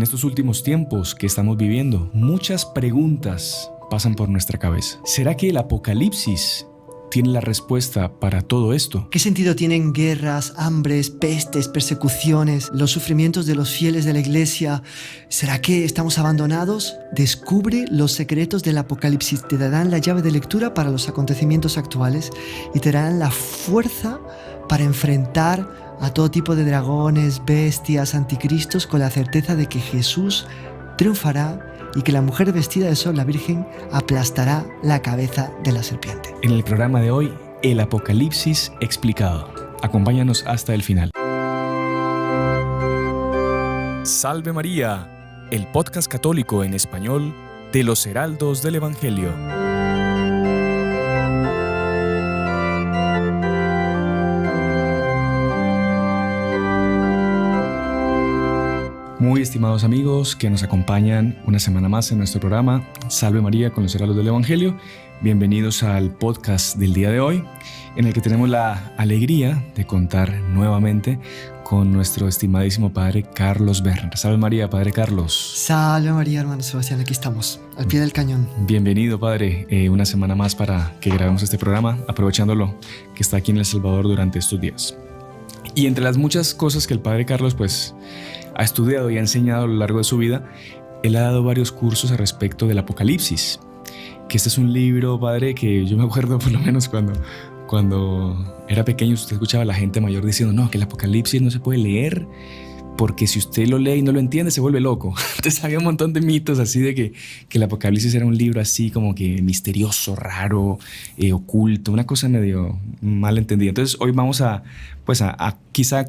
estos últimos tiempos que estamos viviendo, muchas preguntas pasan por nuestra cabeza. ¿Será que el Apocalipsis tiene la respuesta para todo esto? ¿Qué sentido tienen guerras, hambres, pestes, persecuciones, los sufrimientos de los fieles de la iglesia? ¿Será que estamos abandonados? Descubre los secretos del Apocalipsis. Te darán la llave de lectura para los acontecimientos actuales y te darán la fuerza para enfrentar a todo tipo de dragones, bestias, anticristos, con la certeza de que Jesús triunfará y que la mujer vestida de sol, la Virgen, aplastará la cabeza de la serpiente. En el programa de hoy, el Apocalipsis explicado. Acompáñanos hasta el final. Salve María, el podcast católico en español de los Heraldos del Evangelio. Muy estimados amigos que nos acompañan una semana más en nuestro programa Salve María con los Heraldos del Evangelio, bienvenidos al podcast del día de hoy, en el que tenemos la alegría de contar nuevamente con nuestro estimadísimo Padre Carlos Berner. Salve María, Padre Carlos. Salve María, hermano Sebastián, aquí estamos, al pie del cañón. Bienvenido, Padre, una semana más para que grabemos este programa, aprovechándolo que está aquí en El Salvador durante estos días. Y entre las muchas cosas que el Padre Carlos ha estudiado y ha enseñado a lo largo de su vida, él ha dado varios cursos al respecto del Apocalipsis, que este es un libro, Padre, que yo me acuerdo por lo menos cuando era pequeño, usted escuchaba a la gente mayor diciendo, no, que el Apocalipsis no se puede leer, porque si usted lo lee y no lo entiende, se vuelve loco. Entonces había un montón de mitos así de que el Apocalipsis era un libro así como que misterioso, raro, oculto, una cosa medio mal entendida. Entonces hoy vamos a quizá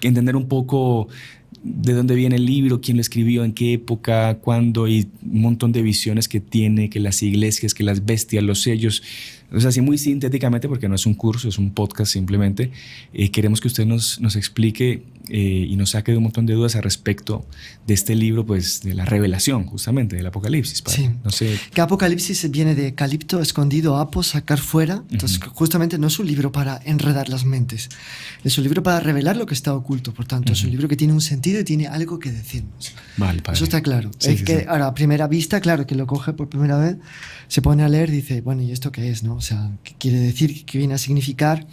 entender un poco de dónde viene el libro, quién lo escribió, en qué época, cuándo, y un montón de visiones que tiene, que las iglesias, que las bestias, los sellos. O sea, así muy sintéticamente, porque no es un curso, es un podcast simplemente. Queremos que usted nos explique y nos saque de un montón de dudas al respecto de este libro, pues de la revelación, justamente, del Apocalipsis. Padre. Sí. No sé. Que Apocalipsis viene de calipto, escondido, apos, sacar fuera. Entonces, justamente no es un libro para enredar las mentes. Es un libro para revelar lo que está oculto. Por tanto, es un libro que tiene un sentido y tiene algo que decirnos. Vale, Padre. Eso está claro. Sí, es que ahora, a primera vista, claro, que lo coge por primera vez, se pone a leer y dice, bueno, ¿y esto qué es, no? O sea, ¿qué quiere decir? ¿Qué viene a significar?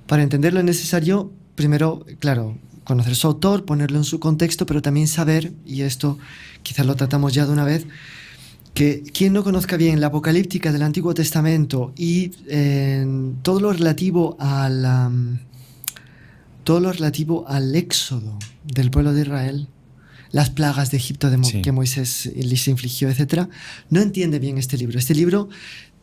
Para entenderlo es necesario, primero, claro, conocer su autor, ponerlo en su contexto, pero también saber, y esto quizás lo tratamos ya de una vez, que quien no conozca bien la apocalíptica del Antiguo Testamento y todo lo relativo al éxodo del pueblo de Israel, las plagas de Egipto que Moisés les infligió, etc., no entiende bien este libro. Este libro,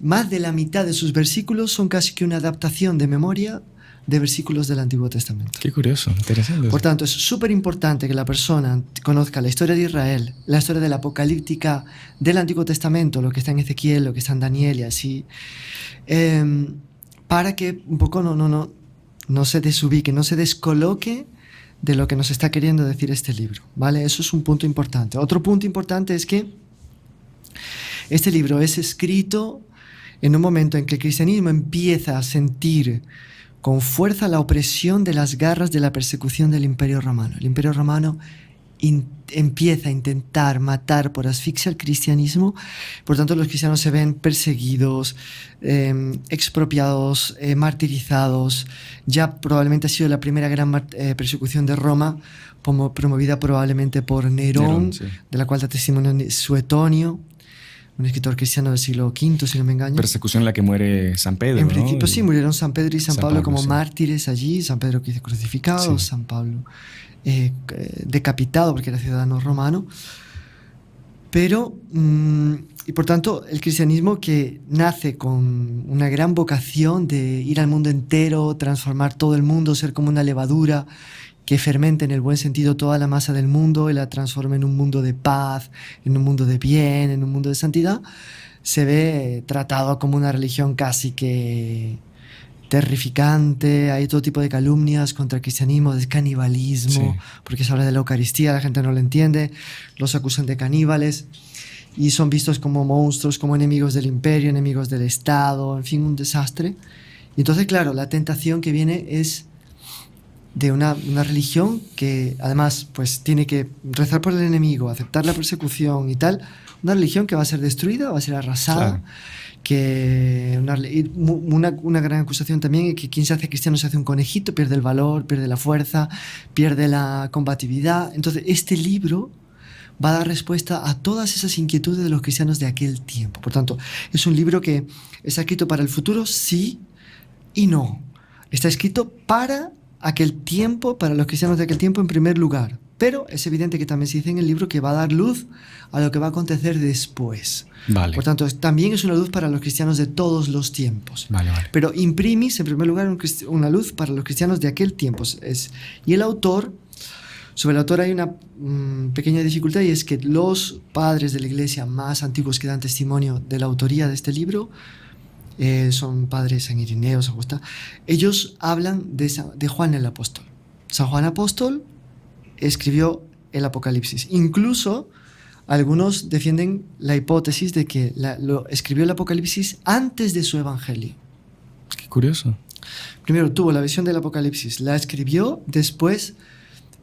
más de la mitad de sus versículos son casi que una adaptación de memoria de versículos del Antiguo Testamento. Qué curioso, interesante. Por tanto, es súper importante que la persona conozca la historia de Israel, la historia de la apocalíptica del Antiguo Testamento, lo que está en Ezequiel, lo que está en Daniel y así, para que un poco no se desubique, no se descoloque de lo que nos está queriendo decir este libro, ¿vale? Eso es un punto importante. Otro punto importante es que este libro es escrito en un momento en que el cristianismo empieza a sentir con fuerza la opresión de las garras de la persecución del Imperio Romano. El Imperio Romano empieza a intentar matar por asfixia al cristianismo, por tanto los cristianos se ven perseguidos, expropiados, martirizados. Ya probablemente ha sido la primera gran persecución de Roma, promovida probablemente por Nerón, sí, de la cual da testimonio Suetonio, un escritor cristiano del siglo V, si no me engaño. Persecución en la que muere San Pedro, en principio, sí, murieron San Pedro y San Pablo como sí, mártires allí. San Pedro que dice crucificado, sí. San Pablo decapitado porque era ciudadano romano. Pero, y por tanto, el cristianismo que nace con una gran vocación de ir al mundo entero, transformar todo el mundo, ser como una levadura que fermente en el buen sentido toda la masa del mundo y la transforme en un mundo de paz, en un mundo de bien, en un mundo de santidad, se ve tratado como una religión casi que terrificante. Hay todo tipo de calumnias contra el cristianismo, de canibalismo, sí, porque se habla de la Eucaristía, la gente no lo entiende, los acusan de caníbales y son vistos como monstruos, como enemigos del imperio, enemigos del Estado, en fin, un desastre. Y entonces, claro, la tentación que viene es de una religión que además pues tiene que rezar por el enemigo, aceptar la persecución y tal, una religión que va a ser destruida, va a ser arrasada. Claro. Que una gran acusación también es que quien se hace cristiano se hace un conejito, pierde el valor, pierde la fuerza, pierde la combatividad. Entonces este libro va a dar respuesta a todas esas inquietudes de los cristianos de aquel tiempo. Por tanto, es un libro que está escrito para el futuro, sí y no. Está escrito para aquel tiempo, para los cristianos de aquel tiempo en primer lugar. Pero es evidente que también se dice en el libro que va a dar luz a lo que va a acontecer después. Vale. Por tanto, también es una luz para los cristianos de todos los tiempos. Vale. Pero imprimis, en primer lugar, una luz para los cristianos de aquel tiempo. Y el autor, sobre el autor hay una pequeña dificultad, y es que los padres de la iglesia más antiguos que dan testimonio de la autoría de este libro son padres San Irineo, San Justo. Ellos hablan de Juan el Apóstol. San Juan Apóstol escribió el Apocalipsis. Incluso algunos defienden la hipótesis de que escribió el Apocalipsis antes de su evangelio. Qué curioso. Primero tuvo la visión del Apocalipsis, la escribió, después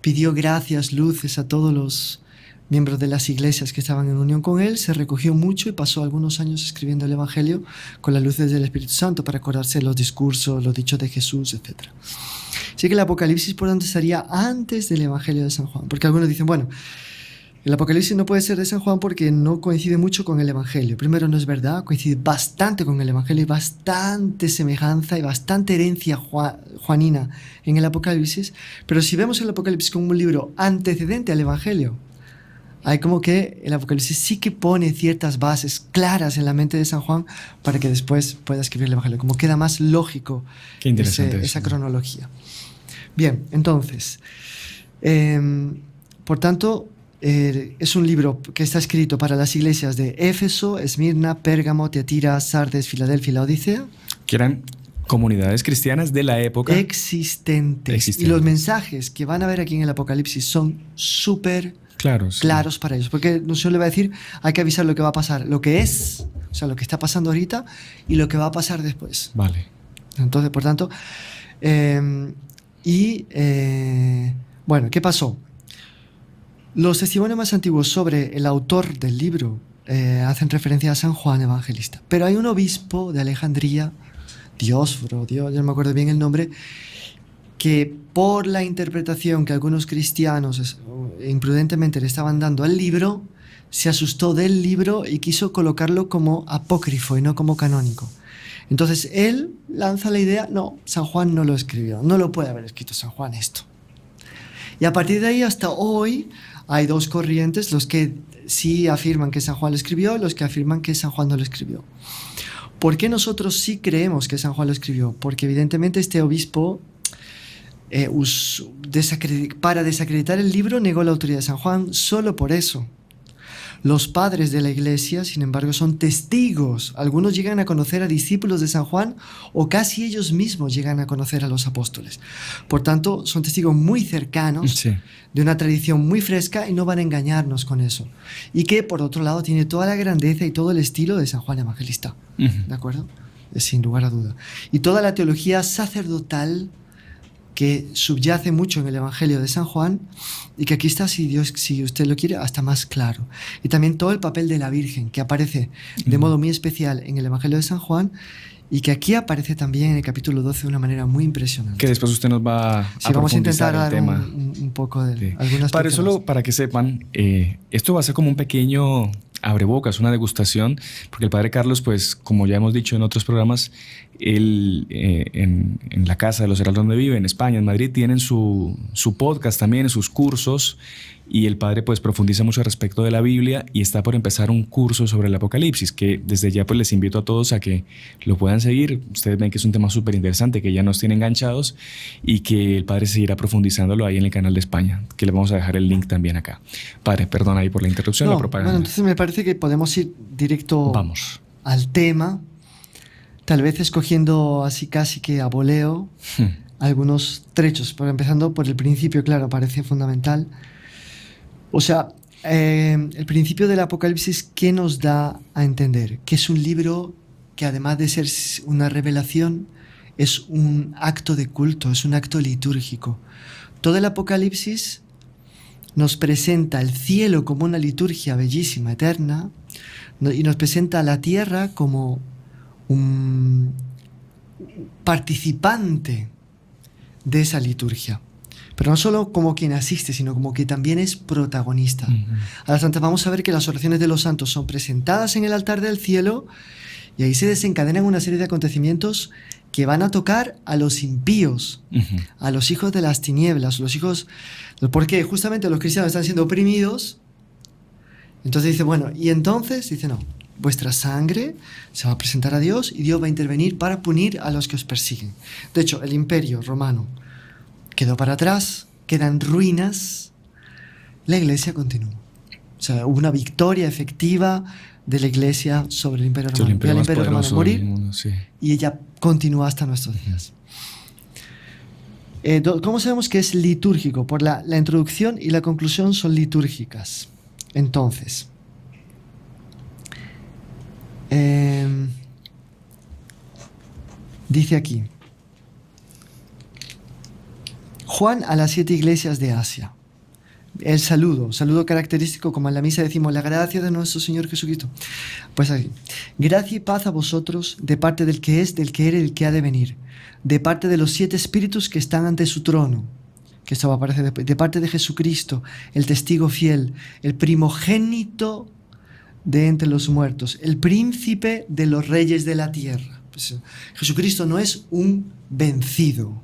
pidió gracias, luces a todos los miembros de las iglesias que estaban en unión con él, se recogió mucho y pasó algunos años escribiendo el Evangelio con las luces del Espíritu Santo para acordarse de los discursos, los dichos de Jesús, etc. Así que el Apocalipsis, por tanto, estaría antes del Evangelio de San Juan, porque algunos dicen, bueno, el Apocalipsis no puede ser de San Juan porque no coincide mucho con el Evangelio. Primero, no es verdad, coincide bastante con el Evangelio, hay bastante semejanza y bastante herencia juanina en el Apocalipsis, pero si vemos el Apocalipsis como un libro antecedente al Evangelio, hay como que el Apocalipsis sí que pone ciertas bases claras en la mente de San Juan para que después pueda escribir el Evangelio, como queda más lógico. Qué interesante esa cronología. Bien, entonces, por tanto, es un libro que está escrito para las iglesias de Éfeso, Esmirna, Pérgamo, Tiatira, Sardes, Filadelfia y la Odisea. Que eran comunidades cristianas de la época. Existentes. Y los mensajes que van a ver aquí en el Apocalipsis son súper claros para ellos. Porque no se le va a decir, hay que avisar lo que va a pasar, lo que es, o sea, lo que está pasando ahorita y lo que va a pasar después. Vale. Entonces, por tanto, bueno, ¿qué pasó? Los testimonios más antiguos sobre el autor del libro hacen referencia a San Juan Evangelista. Pero hay un obispo de Alejandría, Diosforo, yo no me acuerdo bien el nombre, que por la interpretación que algunos cristianos imprudentemente le estaban dando al libro, se asustó del libro y quiso colocarlo como apócrifo y no como canónico. Entonces él lanza la idea, no, San Juan no lo escribió, no lo puede haber escrito San Juan esto. Y a partir de ahí hasta hoy hay dos corrientes, los que sí afirman que San Juan lo escribió y los que afirman que San Juan no lo escribió. ¿Por qué nosotros sí creemos que San Juan lo escribió? Porque evidentemente este obispo, para desacreditar el libro, negó la autoridad de San Juan solo por eso. Los padres de la iglesia, sin embargo, son testigos. Algunos llegan a conocer a discípulos de San Juan o casi ellos mismos llegan a conocer a los apóstoles. Por tanto, son testigos muy cercanos de una tradición muy fresca y no van a engañarnos con eso. Y que, por otro lado, tiene toda la grandeza y todo el estilo de San Juan Evangelista. ¿De acuerdo? Sin lugar a duda. Y toda la teología sacerdotal que subyace mucho en el Evangelio de San Juan y que aquí está, si usted lo quiere, hasta más claro. Y también todo el papel de la Virgen, que aparece de modo muy especial en el Evangelio de San Juan y que aquí aparece también en el capítulo 12 de una manera muy impresionante. Que después usted nos va a vamos a intentar dar el tema. un poco de algunas Para solo para que sepan, esto va a ser como un pequeño abrebocas, una degustación, porque el padre Carlos, pues como ya hemos dicho en otros programas, él en la casa de los heraldos donde vive, en España, en Madrid, tienen su podcast también, sus cursos, y el padre pues profundiza mucho respecto de la Biblia y está por empezar un curso sobre el Apocalipsis, que desde ya pues les invito a todos a que lo puedan seguir. Ustedes ven que es un tema súper interesante, que ya nos tiene enganchados y que el padre seguirá profundizándolo ahí en el canal de España, que le vamos a dejar el link también acá. Padre, perdón ahí por la interrupción, la propaganda. Bueno, entonces me parece que podemos ir directo al tema, tal vez escogiendo así casi que a voleo algunos trechos, pero empezando por el principio, claro, parece fundamental. O sea, el principio del Apocalipsis, ¿qué nos da a entender? Que es un libro que además de ser una revelación, es un acto de culto, es un acto litúrgico. Todo el Apocalipsis nos presenta el cielo como una liturgia bellísima, eterna, y nos presenta a la tierra como un participante de esa liturgia. Pero no solo como quien asiste, sino como que también es protagonista. A las tantas vamos a ver que las oraciones de los santos son presentadas en el altar del cielo y ahí se desencadenan una serie de acontecimientos que van a tocar a los impíos, a los hijos de las tinieblas, porque justamente los cristianos están siendo oprimidos. Entonces dice, bueno, y entonces dice, no, vuestra sangre se va a presentar a Dios y Dios va a intervenir para punir a los que os persiguen. De hecho, el imperio romano quedó para atrás, quedan ruinas, la iglesia continuó. O sea, hubo una victoria efectiva de la iglesia sobre el imperio romano. El imperio romano morir mundo, sí. y ella continúa hasta nuestros días. ¿Cómo sabemos que es litúrgico? Por la introducción y la conclusión son litúrgicas. Entonces, dice aquí, Juan a las 7 iglesias de Asia. El saludo característico, como en la misa decimos, la gracia de nuestro Señor Jesucristo. Pues aquí, gracia y paz a vosotros de parte del que es, del que era y del que ha de venir, de parte de los 7 espíritus que están ante su trono, que esto va a aparecer después, de parte de Jesucristo, el testigo fiel, el primogénito de entre los muertos, el príncipe de los reyes de la tierra. Pues, Jesucristo no es un vencido,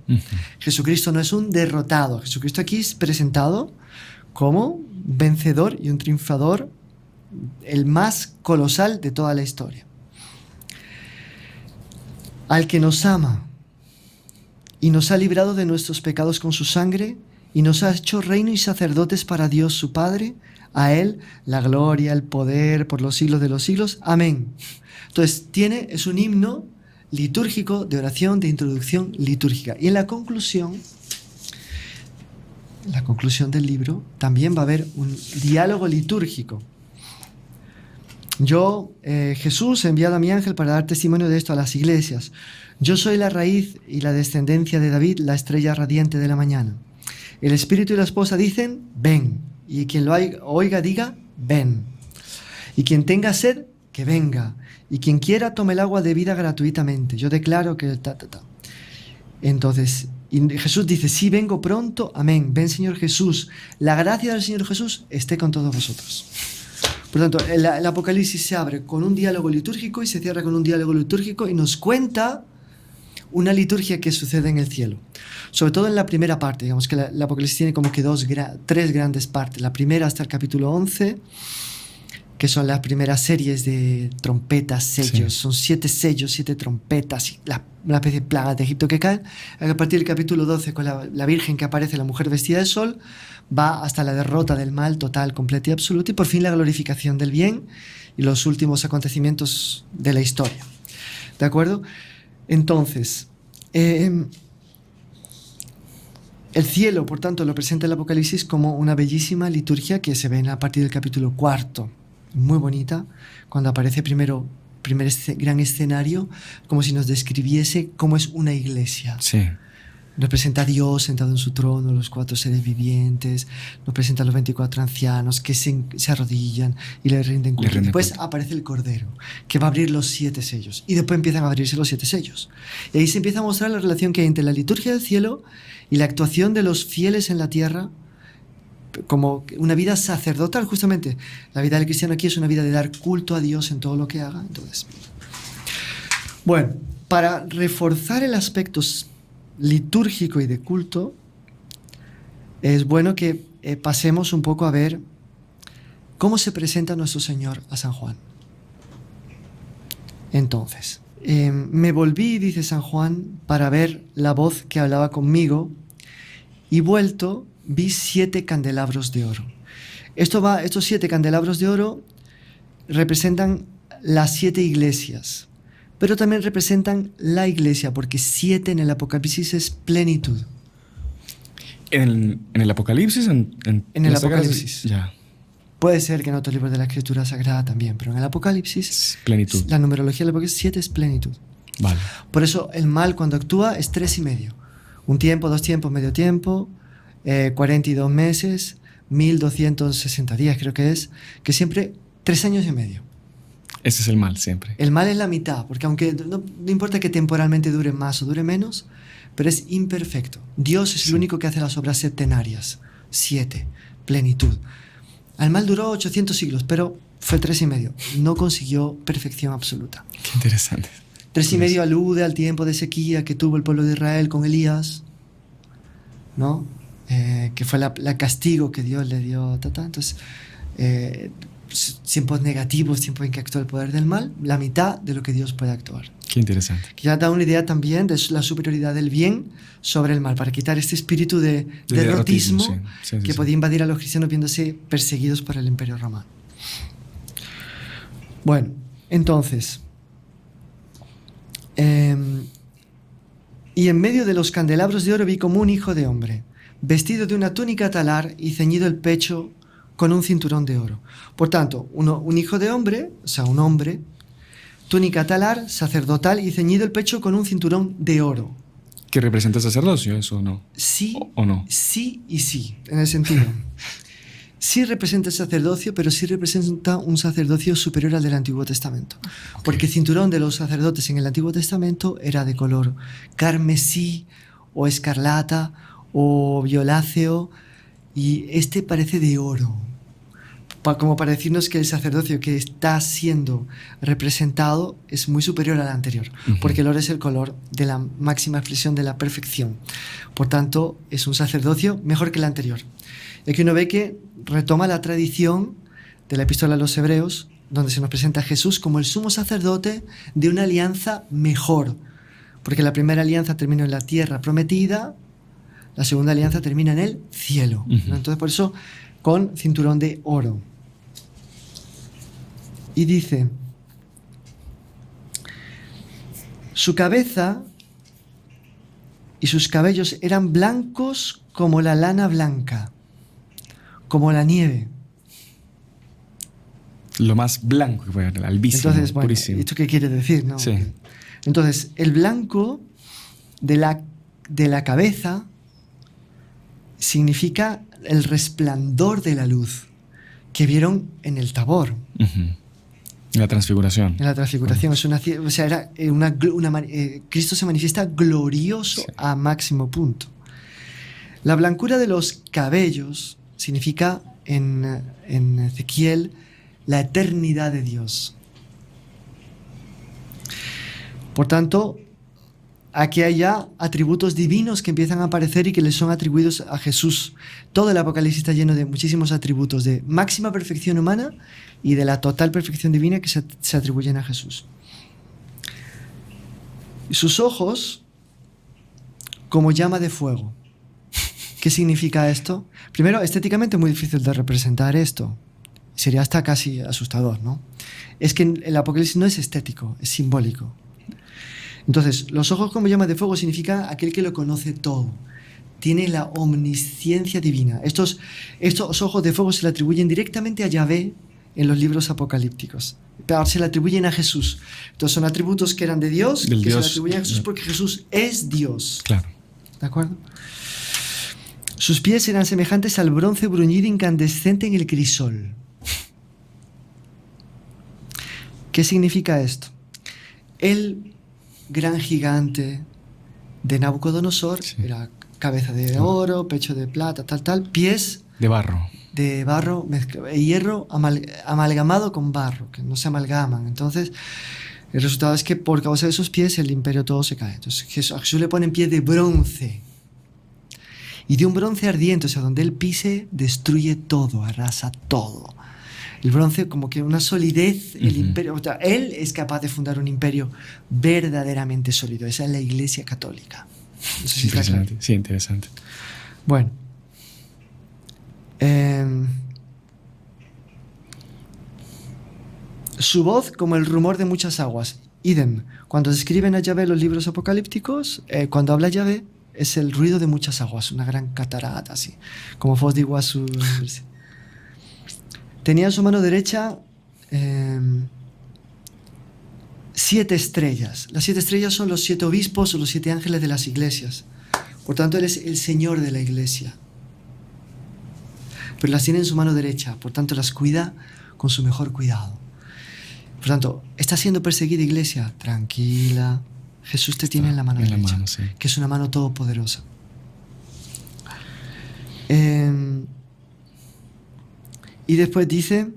Jesucristo no es un derrotado, Jesucristo aquí es presentado como vencedor y un triunfador, el más colosal de toda la historia. Al que nos ama y nos ha librado de nuestros pecados con su sangre y nos ha hecho reino y sacerdotes para Dios su Padre, a Él la gloria, el poder por los siglos de los siglos. Amén. Entonces es un himno litúrgico de oración, de introducción litúrgica. Y en la conclusión del libro también va a haber un diálogo litúrgico. Yo, Jesús, he enviado a mi ángel para dar testimonio de esto a las iglesias. Yo soy la raíz y la descendencia de David, la estrella radiante de la mañana. El espíritu y la esposa dicen, ven. Y quien lo oiga diga, ven. Y quien tenga sed, que venga. Y quien quiera, tome el agua de vida gratuitamente. Yo declaro que... Entonces, y Jesús dice, sí, vengo pronto, amén. Ven, Señor Jesús. La gracia del Señor Jesús esté con todos vosotros. Por tanto, el Apocalipsis se abre con un diálogo litúrgico y se cierra con un diálogo litúrgico y nos cuenta una liturgia que sucede en el cielo. Sobre todo en la primera parte, digamos que el Apocalipsis tiene como que tres grandes partes. La primera hasta el capítulo 11, que son las primeras series de trompetas, sellos. Sí. Son 7 sellos, 7 trompetas, una especie de plaga de Egipto que caen. A partir del capítulo 12, con la Virgen que aparece, la mujer vestida de sol, va hasta la derrota del mal total, completa y absoluta, y por fin la glorificación del bien y los últimos acontecimientos de la historia. ¿De acuerdo? Entonces, el cielo, por tanto, lo presenta el Apocalipsis como una bellísima liturgia que se ve a partir del capítulo 4, muy bonita, cuando aparece primer gran escenario, como si nos describiese cómo es una iglesia. Sí. Nos presenta a Dios sentado en su trono, los 4 seres vivientes, nos presenta a los 24 ancianos que se arrodillan y le rinden culto. Después aparece el Cordero, que va a abrir los 7 sellos. Y después empiezan a abrirse los 7 sellos. Y ahí se empieza a mostrar la relación que hay entre la liturgia del cielo y la actuación de los fieles en la tierra, como una vida sacerdotal, justamente. La vida del cristiano aquí es una vida de dar culto a Dios en todo lo que haga. Entonces, bueno, para reforzar el aspecto litúrgico y de culto, es bueno que pasemos un poco a ver cómo se presenta nuestro Señor a San Juan. Entonces, me volví, dice San Juan, para ver la voz que hablaba conmigo, y vuelto vi 7 candelabros de oro. Estos 7 candelabros de oro representan las 7 iglesias, pero también representan la iglesia, porque 7 en el Apocalipsis es plenitud. ¿En el Apocalipsis? En el Apocalipsis. Ya. Puede ser que en otros libros de la Escritura Sagrada también, pero en el Apocalipsis, plenitud. La numerología del Apocalipsis 7 es plenitud. Vale. Por eso el mal cuando actúa es 3,5. Un tiempo, 2 tiempos, medio tiempo, 42 meses, 1260 días creo que siempre 3 años y medio. Ese es el mal siempre. El mal es la mitad, porque aunque no importa que temporalmente dure más o dure menos, pero es imperfecto. Dios es el único que hace las obras septenarias. 7, plenitud. Al mal duró 800 siglos, pero fue 3,5. No consiguió perfección absoluta. Qué interesante. 3,5 alude al tiempo de sequía que tuvo el pueblo de Israel con Elías, ¿no? Que fue la castigo que Dios le dio. Entonces, tiempos negativos, tiempos en que actuó el poder del mal, la mitad de lo que Dios puede actuar. Qué interesante. Que ya da una idea también de la superioridad del bien sobre el mal, para quitar este espíritu de derrotismo que podía invadir a los cristianos viéndose perseguidos por el Imperio Romano. Bueno, entonces, y en medio de los candelabros de oro vi como un hijo de hombre, vestido de una túnica talar y ceñido el pecho con un cinturón de oro. Por tanto, un hijo de hombre, o sea, un hombre, túnica talar, sacerdotal y ceñido el pecho con un cinturón de oro. ¿Que representa el sacerdocio, eso o no? Sí, ¿O no? sí y sí, en el sentido. Sí representa el sacerdocio, pero sí representa un sacerdocio superior al del Antiguo Testamento. Okay. Porque el cinturón de los sacerdotes en el Antiguo Testamento era de color carmesí o escarlata o violáceo, y este parece de oro, como para decirnos que el sacerdocio que está siendo representado es muy superior al anterior, porque el oro es el color de la máxima expresión de la perfección. Por tanto, es un sacerdocio mejor que el anterior. Y aquí uno ve que retoma la tradición de la Epístola a los Hebreos, donde se nos presenta a Jesús como el sumo sacerdote de una alianza mejor, porque la primera alianza terminó en la tierra prometida, la segunda alianza termina en el cielo, ¿no? Entonces, por eso, con cinturón de oro. Y dice, su cabeza y sus cabellos eran blancos como la lana blanca, como la nieve. Lo más blanco que puede haber, albísimo, entonces, bueno, purísimo. ¿esto qué quiere decir? ¿No? Sí. Entonces, el blanco de la cabeza significa el resplandor de la luz que vieron en el Tabor. La transfiguración. En la transfiguración. Es Cristo se manifiesta glorioso a máximo punto. La blancura de los cabellos significa en Ezequiel la eternidad de Dios. Por tanto, aquí hay ya atributos divinos que empiezan a aparecer y que le son atribuidos a Jesús. Todo el Apocalipsis está lleno de muchísimos atributos de máxima perfección humana y de la total perfección divina que se atribuyen a Jesús. Y sus ojos como llama de fuego. ¿Qué significa esto? Primero, estéticamente es muy difícil de representar esto. Sería hasta casi asustador, ¿no? Es que el Apocalipsis no es estético, es simbólico. Entonces, los ojos como llama de fuego significa aquel que lo conoce todo. Tiene la omnisciencia divina. Estos ojos de fuego se le atribuyen directamente a Yahvé en los libros apocalípticos. Pero se le atribuyen a Jesús. Entonces son atributos que eran de Dios, se le atribuyen a Jesús porque Jesús es Dios. Claro. ¿De acuerdo? Sus pies eran semejantes al bronce bruñido incandescente en el crisol. ¿Qué significa esto? El gran gigante de Nabucodonosor era cabeza de oro, pecho de plata, tal, pies de barro, hierro amalgamado con barro, que no se amalgaman. Entonces, el resultado es que por causa de esos pies el imperio todo se cae. Entonces, a Jesús le ponen pies de bronce. Y de un bronce ardiente, o sea, donde él pise, destruye todo, arrasa todo. El bronce como que una solidez, el imperio, o sea, él es capaz de fundar un imperio verdaderamente sólido. Esa es la Iglesia Católica. No sé si interesante, claro. sí, interesante. Bueno. Su voz como el rumor de muchas aguas. Idem. Cuando describen a Yahvé los libros apocalípticos, cuando habla Yahvé, es el ruido de muchas aguas, una gran catarata, así, como Foz de Iguazú. Tenía en su mano derecha 7 estrellas. Las 7 estrellas son los 7 obispos o los 7 ángeles de las iglesias. Por tanto, Él es el Señor de la iglesia. Pero las tiene en su mano derecha, por tanto las cuida con su mejor cuidado. Por tanto, ¿está siendo perseguida, iglesia? Tranquila. Jesús te tiene en la mano derecha, sí. que es una mano todopoderosa. Y después dice,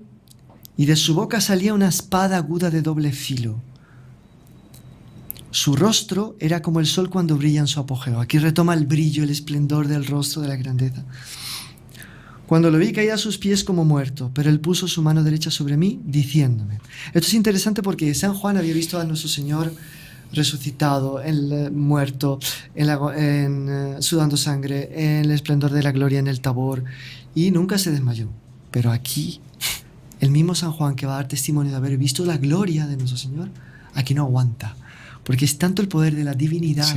y de su boca salía una espada aguda de doble filo. Su rostro era como el sol cuando brilla en su apogeo. Aquí retoma el brillo, el esplendor del rostro, de la grandeza. Cuando lo vi caí a sus pies como muerto, pero él puso su mano derecha sobre mí, diciéndome. Esto es interesante porque San Juan había visto a nuestro Señor resucitado, muerto, sudando sangre, en el esplendor de la gloria en el Tabor, y nunca se desmayó. Pero aquí, el mismo San Juan que va a dar testimonio de haber visto la gloria de nuestro Señor, aquí no aguanta, porque es tanto el poder de la divinidad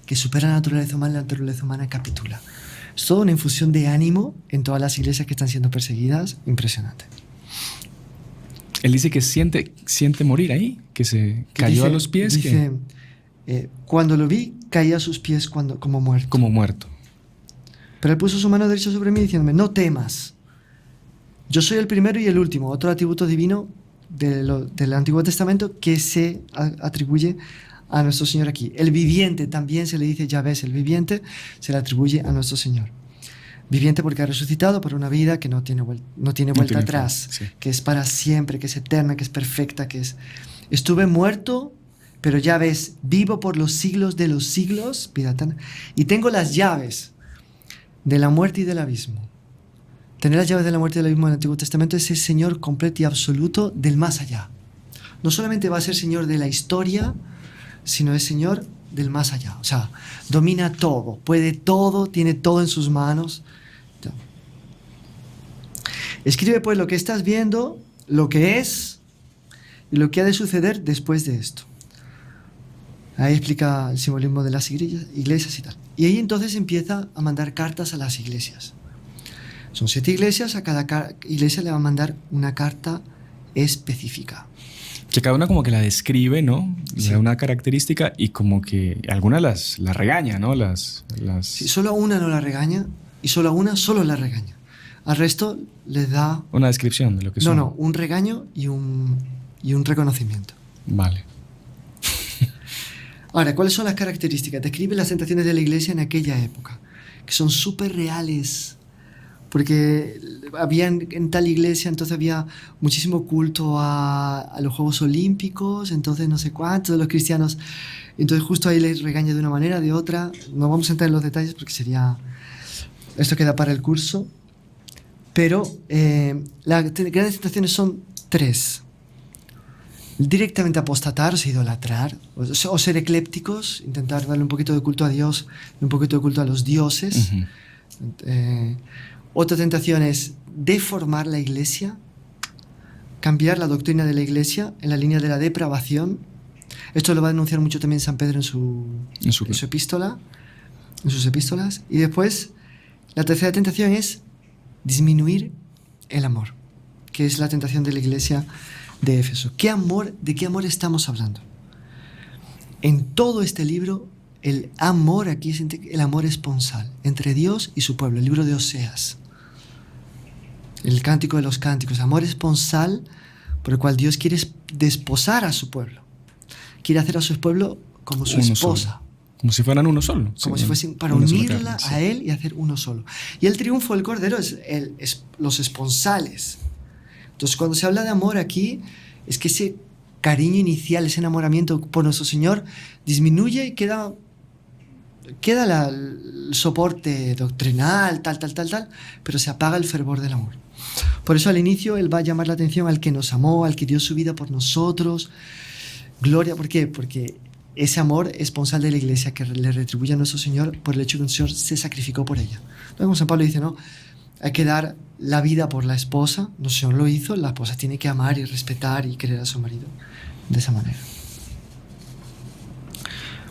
que supera la naturaleza humana, la naturaleza humana capitula. Es toda una infusión de ánimo en todas las iglesias que están siendo perseguidas, impresionante. Él dice que siente morir ahí, que se cayó a los pies. Dice, cuando lo vi, caí a sus pies como muerto. Como muerto. Pero él puso su mano derecha sobre mí diciéndome, no temas. Yo soy el primero y el último, otro atributo divino del Antiguo Testamento que se atribuye a nuestro Señor aquí. El viviente también se le dice Yahvé, el viviente se le atribuye a nuestro Señor. Viviente porque ha resucitado para una vida que no tiene vuelta atrás, que es para siempre, que es eterna, que es perfecta, que es... Estuve muerto, pero ya ves, vivo por los siglos de los siglos, vida eterna, y tengo las llaves de la muerte y del abismo. Tener las llaves de la muerte y del abismo en el Antiguo Testamento es el Señor completo y absoluto del más allá. No solamente va a ser Señor de la historia, sino es Señor del más allá. O sea, domina todo, puede todo, tiene todo en sus manos. Escribe pues lo que estás viendo, lo que es y lo que ha de suceder después de esto. Ahí explica el simbolismo de las iglesias y tal. Y ahí entonces empieza a mandar cartas a las iglesias. Son 7 iglesias, a cada iglesia le va a mandar una carta específica. Que cada una como que la describe, ¿no? Le da una característica y como que algunas las regaña, ¿no? Sí, solo a una no la regaña y solo a una solo la regaña. Al resto les da... Una descripción de lo que son. No, un regaño y un reconocimiento. Vale. Ahora, ¿cuáles son las características? Describe las tentaciones de la iglesia en aquella época, que son súper reales, porque en tal iglesia entonces había muchísimo culto a los Juegos Olímpicos, entonces no sé cuántos de los cristianos, entonces justo ahí les regaña de una manera, de otra. No vamos a entrar en los detalles porque esto queda para el curso, pero las grandes tentaciones son 3. Directamente apostatar, o sea, idolatrar, o ser eclépticos, intentar darle un poquito de culto a Dios y un poquito de culto a los dioses. Otra tentación es deformar la iglesia, cambiar la doctrina de la iglesia en la línea de la depravación. Esto lo va a denunciar mucho también San Pedro en su epístola, en sus epístolas. Y después, la tercera tentación es disminuir el amor, que es la tentación de la iglesia de Éfeso. ¿De qué amor estamos hablando? En todo este libro, el amor aquí es el amor esponsal entre Dios y su pueblo, el libro de Oseas, el cántico de los cánticos, amor esponsal por el cual Dios quiere desposar a su pueblo, quiere hacer a su pueblo como su esposa. Solo. Como si fueran uno solo. Como si fuesen para unirla a Él y hacer uno solo. Y el triunfo del Cordero es los esponsales. Entonces, cuando se habla de amor aquí, es que ese cariño inicial, ese enamoramiento por nuestro Señor, disminuye y queda el soporte doctrinal, tal, pero se apaga el fervor del amor. Por eso al inicio Él va a llamar la atención al que nos amó, al que dio su vida por nosotros. Gloria, ¿por qué? Porque ese amor esponsal de la iglesia que le retribuye a nuestro Señor por el hecho que un Señor se sacrificó por ella. Entonces, como San Pablo dice, ¿no? Hay que dar la vida por la esposa. Nuestro Señor lo hizo, la esposa tiene que amar y respetar y querer a su marido de esa manera.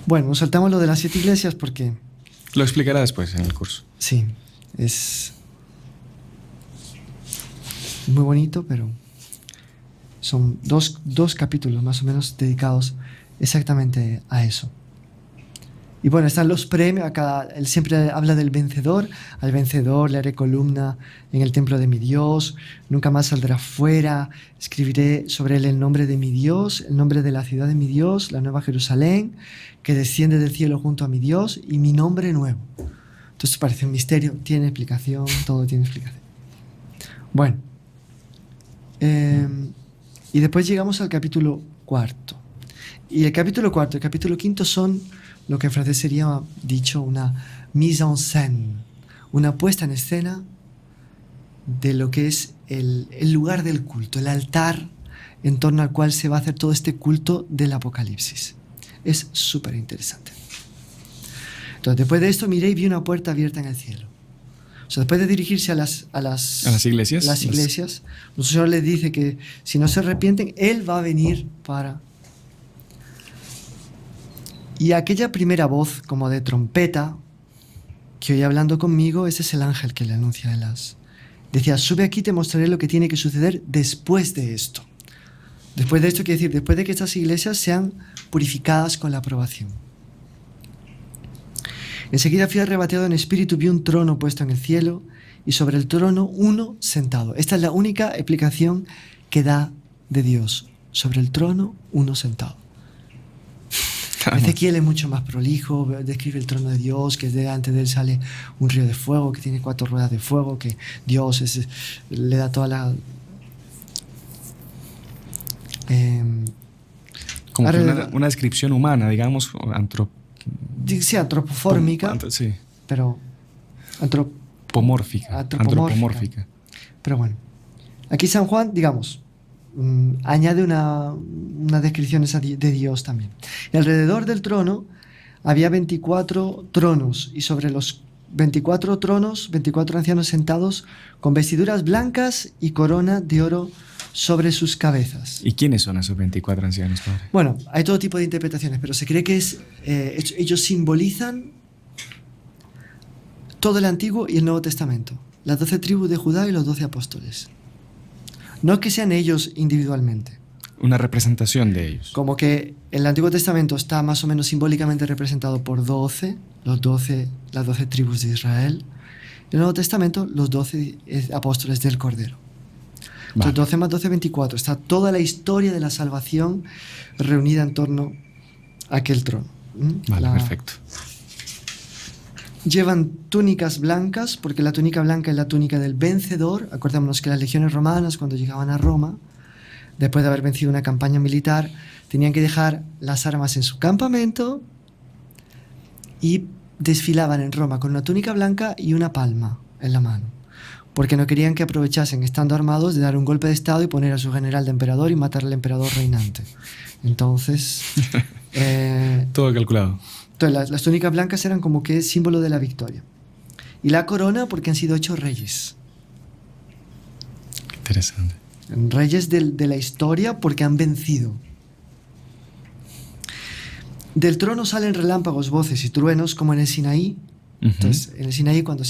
Bueno, nos saltamos lo de las 7 iglesias porque... Lo explicará después en el curso. Sí, es muy bonito, pero Son dos capítulos más o menos dedicados exactamente a eso. Y bueno, están los premios. Él siempre habla del vencedor. Al vencedor le haré columna en el templo de mi Dios. Nunca más saldrá fuera. Escribiré sobre él el nombre de mi Dios, el nombre de la ciudad de mi Dios, la nueva Jerusalén, que desciende del cielo junto a mi Dios, y mi nombre nuevo. Entonces parece un misterio. Tiene explicación, todo tiene explicación. Bueno. Y después llegamos al capítulo 4. Y el capítulo 4 y el capítulo 5 son lo que en francés sería dicho una mise en scène, una puesta en escena de lo que es el lugar del culto, el altar en torno al cual se va a hacer todo este culto del Apocalipsis. Es súper interesante. Entonces, después de esto, miré y vi una puerta abierta en el cielo. O sea, después de dirigirse a las iglesias, el Señor les dice que si no se arrepienten, Él va a venir para... Y aquella primera voz, como de trompeta, que oí hablando conmigo, ese es el ángel que le anuncia Decía, sube aquí, te mostraré lo que tiene que suceder después de esto. Después de esto quiere decir, después de que estas iglesias sean purificadas con la aprobación. Enseguida fui arrebatado en espíritu, vi un trono puesto en el cielo y sobre el trono uno sentado. Esta es la única explicación que da de Dios. Sobre el trono uno sentado. Ezequiel es mucho más prolijo, describe el trono de Dios, que delante de él sale un río de fuego, que tiene 4 ruedas de fuego, que Dios le da toda la... como que una descripción humana, digamos, sí, antropomórfica, sí. Pero antropomórfica. Pero bueno, aquí San Juan, digamos, añade una descripción esa de Dios también. Y alrededor del trono había 24 tronos, y sobre los 24 tronos, 24 ancianos sentados con vestiduras blancas y corona de oro sobre sus cabezas. ¿Y quiénes son esos 24 ancianos, padre? Bueno, hay todo tipo de interpretaciones, pero se cree que ellos simbolizan todo el Antiguo y el Nuevo Testamento, las 12 tribus de Judá y los 12 apóstoles. No es que sean ellos individualmente. Una representación de ellos. Como que el Antiguo Testamento está más o menos simbólicamente representado por 12, las 12 tribus de Israel. Y el Nuevo Testamento, los 12 apóstoles del Cordero. Entonces, 12 más 12, 24. Está toda la historia de la salvación reunida en torno a aquel trono. Vale, perfecto. Llevan túnicas blancas, porque la túnica blanca es la túnica del vencedor. Acordémonos que las legiones romanas, cuando llegaban a Roma, después de haber vencido una campaña militar, tenían que dejar las armas en su campamento y desfilaban en Roma con una túnica blanca y una palma en la mano, porque no querían que aprovechasen, estando armados, de dar un golpe de estado y poner a su general de emperador y matar al emperador reinante. Entonces... todo calculado. Entonces, las túnicas blancas eran como que símbolo de la victoria. Y la corona porque han sido hechos reyes. Interesante. Reyes de la historia porque han vencido. Del trono salen relámpagos, voces y truenos como en el Sinaí. Entonces, en el Sinaí, cuando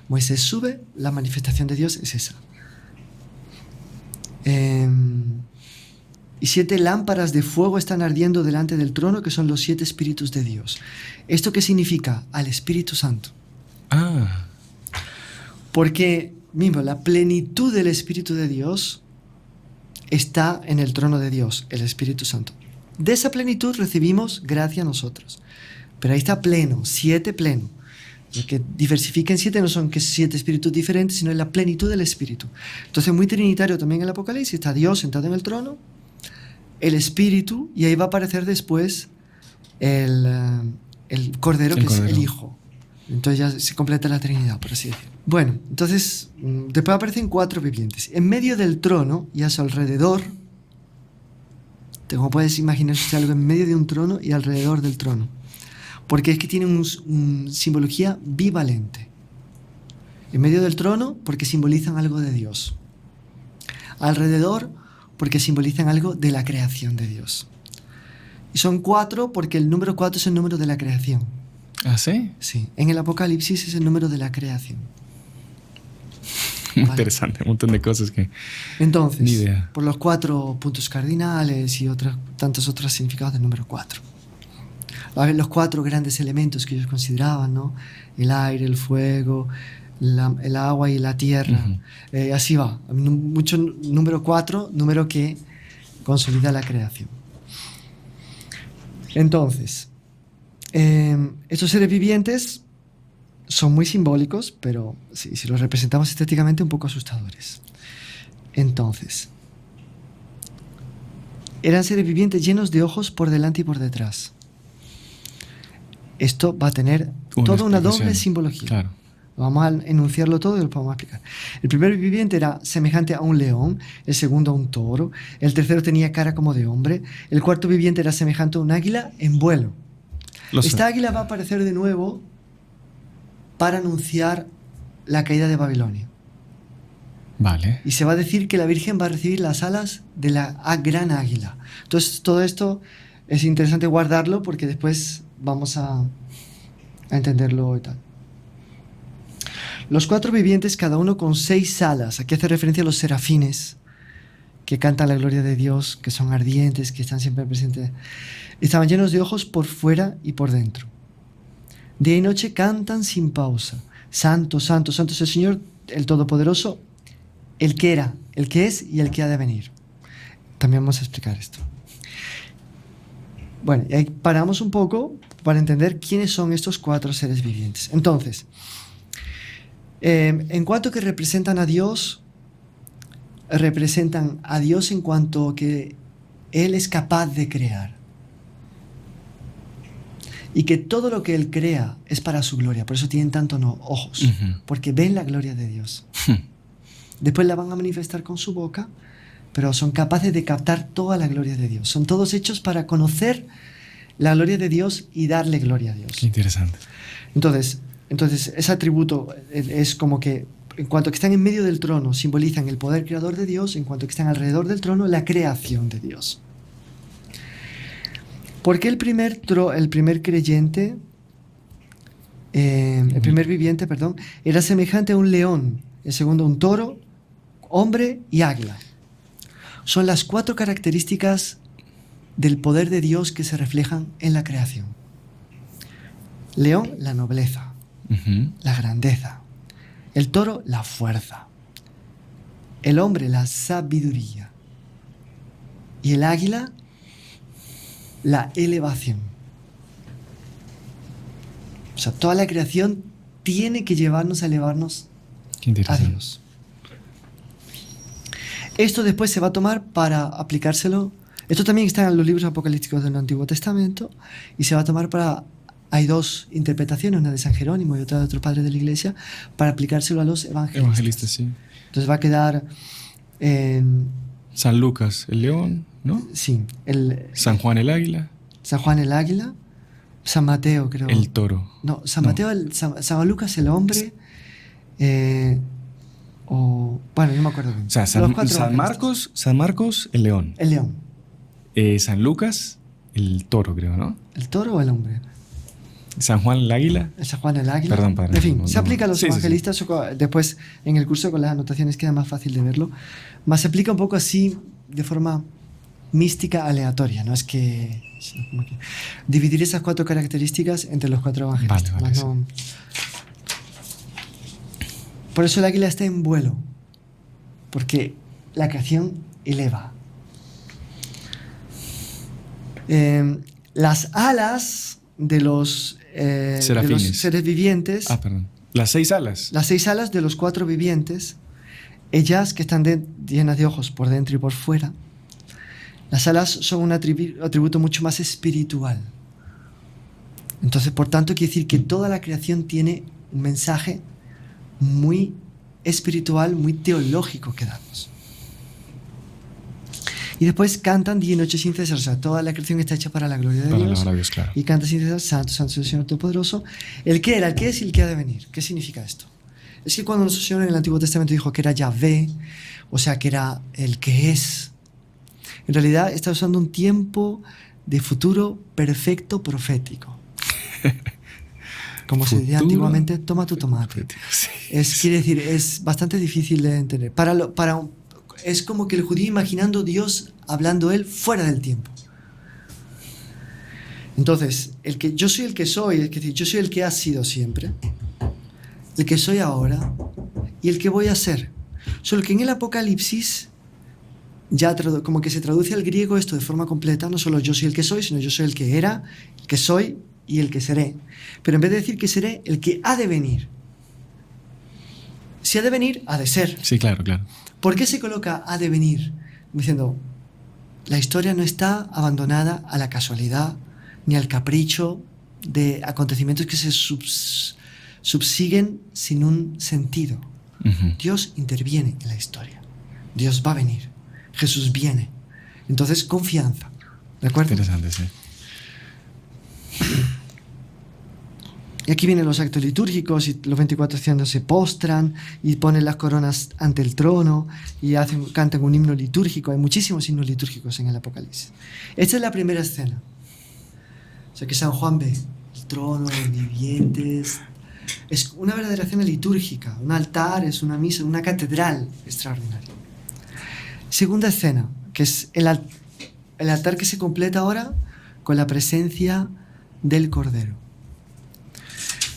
Moisés sube, la manifestación de Dios es esa. Y 7 lámparas de fuego están ardiendo delante del trono, que son los 7 espíritus de Dios. ¿Esto qué significa? Al Espíritu Santo. Porque, mismo, la plenitud del Espíritu de Dios está en el trono de Dios, el Espíritu Santo. De esa plenitud recibimos gracia a nosotros. Pero ahí está pleno, 7 pleno. Lo que diversifica en 7 no son que 7 espíritus diferentes, sino en la plenitud del Espíritu. Entonces, muy trinitario también en el Apocalipsis. Está Dios sentado en el trono, el Espíritu, y ahí va a aparecer después el Cordero, que es el Hijo. Entonces ya se completa la Trinidad, por así decirlo. Bueno, entonces después aparecen 4 vivientes. En medio del trono y a su alrededor, como puedes imaginarse algo en medio de un trono y alrededor del trono, porque es que tiene una simbología bivalente. En medio del trono, porque simbolizan algo de Dios. Alrededor, porque simbolizan algo de la creación de Dios. Y son 4 porque el número 4 es el número de la creación. ¿Ah, sí? Sí, en el Apocalipsis es el número de la creación. Muy ¿vale? interesante, un montón de cosas que... Entonces, Ni idea. por los 4 puntos cardinales y tantos otros significados del número 4. A ver, los 4 grandes elementos que ellos consideraban, ¿no? El aire, el fuego, el agua y la tierra. Así va. Mucho número 4, número que consolida la creación. Entonces, estos seres vivientes son muy simbólicos, pero si los representamos estéticamente, un poco asustadores. Entonces, eran seres vivientes llenos de ojos por delante y por detrás. Esto va a tener toda una doble simbología. Claro. Vamos a enunciarlo todo y lo podemos explicar. El primer viviente era semejante a un león, el segundo a un toro, el tercero tenía cara como de hombre, el cuarto viviente era semejante a un águila en vuelo. Esta águila va a aparecer de nuevo para anunciar la caída de Babilonia. Vale. Y se va a decir que la Virgen va a recibir las alas de la gran águila. Entonces, todo esto es interesante guardarlo porque después vamos a entenderlo y tal. Los 4 vivientes, cada uno con 6 alas. Aquí hace referencia a los serafines, que cantan la gloria de Dios, que son ardientes, que están siempre presentes. Estaban llenos de ojos por fuera y por dentro. Día y noche cantan sin pausa. Santo, santo, santo es el Señor, el Todopoderoso, el que era, el que es y el que ha de venir. También vamos a explicar esto. Bueno, y ahí paramos un poco para entender quiénes son estos 4 seres vivientes. Entonces, en cuanto que representan a Dios en cuanto que Él es capaz de crear. Y que todo lo que Él crea es para su gloria. Por eso tienen tantos ojos. Porque ven la gloria de Dios. Después la van a manifestar con su boca, pero son capaces de captar toda la gloria de Dios. Son todos hechos para conocer la gloria de Dios y darle gloria a Dios. Qué interesante. Entonces, ese atributo es como que, en cuanto que están en medio del trono, simbolizan el poder creador de Dios, en cuanto que están alrededor del trono, la creación de Dios. ¿Por qué el primer creyente, el primer viviente, perdón, era semejante a un león, el segundo un toro, hombre y águila? Son las 4 características del poder de Dios que se reflejan en la creación. León, la nobleza, la grandeza. El toro, la fuerza. El hombre, la sabiduría. Y el águila, la elevación. O sea, toda la creación tiene que llevarnos a elevarnos a Dios. Esto después se va a tomar para aplicárselo. Esto también está en los libros apocalípticos del Antiguo Testamento y se va a tomar para... Hay 2 interpretaciones, una de San Jerónimo y otra de otro padre de la Iglesia, para aplicárselo a los evangelistas. Sí. Entonces va a quedar en... San Lucas, el león, ¿no? Sí. San Juan, el águila. San Juan, el águila. San Mateo, creo. El toro. No, San Mateo, San Lucas, el hombre. Bueno, no me acuerdo bien. O sea, San Marcos, el león. El león. San Lucas, el toro, creo, ¿no? ¿El toro o el hombre? San Juan, el águila. San Juan, el águila. Perdón, padre. En fin, se aplica a los evangelistas. Sí. Después, en el curso con las anotaciones queda más fácil de verlo. Más se aplica un poco así, de forma mística aleatoria. No es que... dividir esas 4 características entre los 4 evangelistas. Vale, sí. Por eso el águila está en vuelo. Porque la creación eleva. Las alas de los seres vivientes. Perdón. Las 6 alas. Las 6 alas de los 4 vivientes, ellas que están llenas de ojos por dentro y por fuera. Las alas son un atributo mucho más espiritual. Entonces, por tanto, quiere decir que toda la creación tiene un mensaje muy espiritual, muy teológico que darnos. Y después cantan día y noche sin cesar. O sea, toda la creación está hecha para la gloria de Dios. Para Dios, claro. Y canta sin cesar, santo, santo es el Señor Todopoderoso. El que era, el que es y el que ha de venir. ¿Qué significa esto? Es que cuando nuestro Señor en el Antiguo Testamento dijo que era Yahvé, o sea, que era el que es, en realidad está usando un tiempo de futuro perfecto profético. Como se decía Futuro. antiguamente, toma tu tomate. Sí. Quiere decir, es bastante difícil de entender. Es como que el judío imaginando Dios hablando él fuera del tiempo. Entonces, yo soy el que soy, es decir, yo soy el que ha sido siempre, el que soy ahora y el que voy a ser. Solo que en el Apocalipsis ya como que se traduce al griego esto de forma completa, no solo yo soy el que soy, sino yo soy el que era, el que soy y el que seré. Pero en vez de decir que seré, el que ha de venir. Si ha de venir, ha de ser. Sí, claro, claro. ¿Por qué se coloca ha de venir? Diciendo, la historia no está abandonada a la casualidad ni al capricho de acontecimientos que se subsiguen sin un sentido. Uh-huh. Dios interviene en la historia. Dios va a venir. Jesús viene. Entonces, confianza. ¿De acuerdo? Interesante, sí. Y aquí vienen los actos litúrgicos y los 24 ancianos se postran y ponen las coronas ante el trono y cantan un himno litúrgico. Hay muchísimos himnos litúrgicos en el Apocalipsis. Esta es la primera escena. O sea que San Juan ve el trono, los vivientes. Es una verdadera escena litúrgica. Un altar, es una misa, una catedral extraordinaria. Segunda escena, que es el altar que se completa ahora con la presencia del Cordero.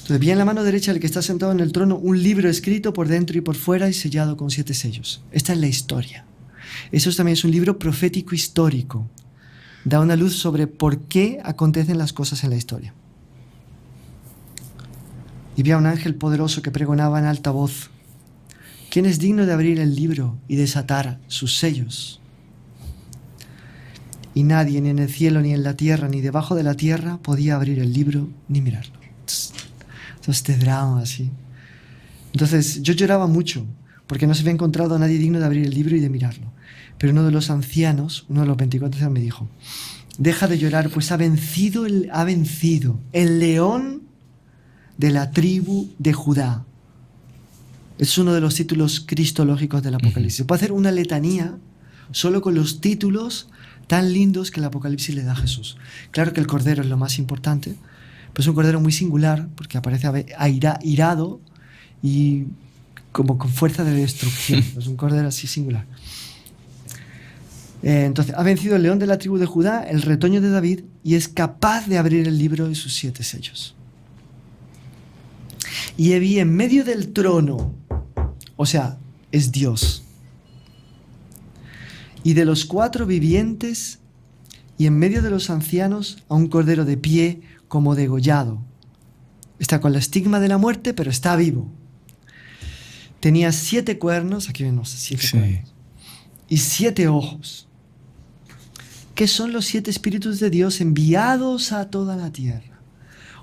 Entonces, vi en la mano derecha del que está sentado en el trono un libro escrito por dentro y por fuera y sellado con 7 sellos. Esta es la historia. Eso también es un libro profético histórico. Da una luz sobre por qué acontecen las cosas en la historia. Y vi a un ángel poderoso que pregonaba en alta voz: ¿quién es digno de abrir el libro y desatar sus sellos? Y nadie, ni en el cielo, ni en la tierra, ni debajo de la tierra, podía abrir el libro ni mirarlo. Entonces, este drama así. Entonces, yo lloraba mucho, porque no se había encontrado a nadie digno de abrir el libro y de mirarlo. Pero uno de los ancianos, uno de los 24 ancianos, me dijo: deja de llorar, pues ha vencido el león de la tribu de Judá. Es uno de los títulos cristológicos del Apocalipsis. Se puede hacer una letanía solo con los títulos tan lindos que el Apocalipsis le da a Jesús. Claro que el Cordero es lo más importante, pero es un Cordero muy singular porque aparece irado y como con fuerza de destrucción. Es un Cordero así singular. Entonces, ha vencido el león de la tribu de Judá, el retoño de David, y es capaz de abrir el libro y sus 7 sellos. Y vi en medio del trono, o sea, es Dios, y de los 4 vivientes, y en medio de los ancianos, a un cordero de pie como degollado. Está con la estigma de la muerte, pero está vivo. Tenía 7 cuernos, aquí vemos 7 cuernos, y 7 ojos, que son los 7 espíritus de Dios enviados a toda la tierra.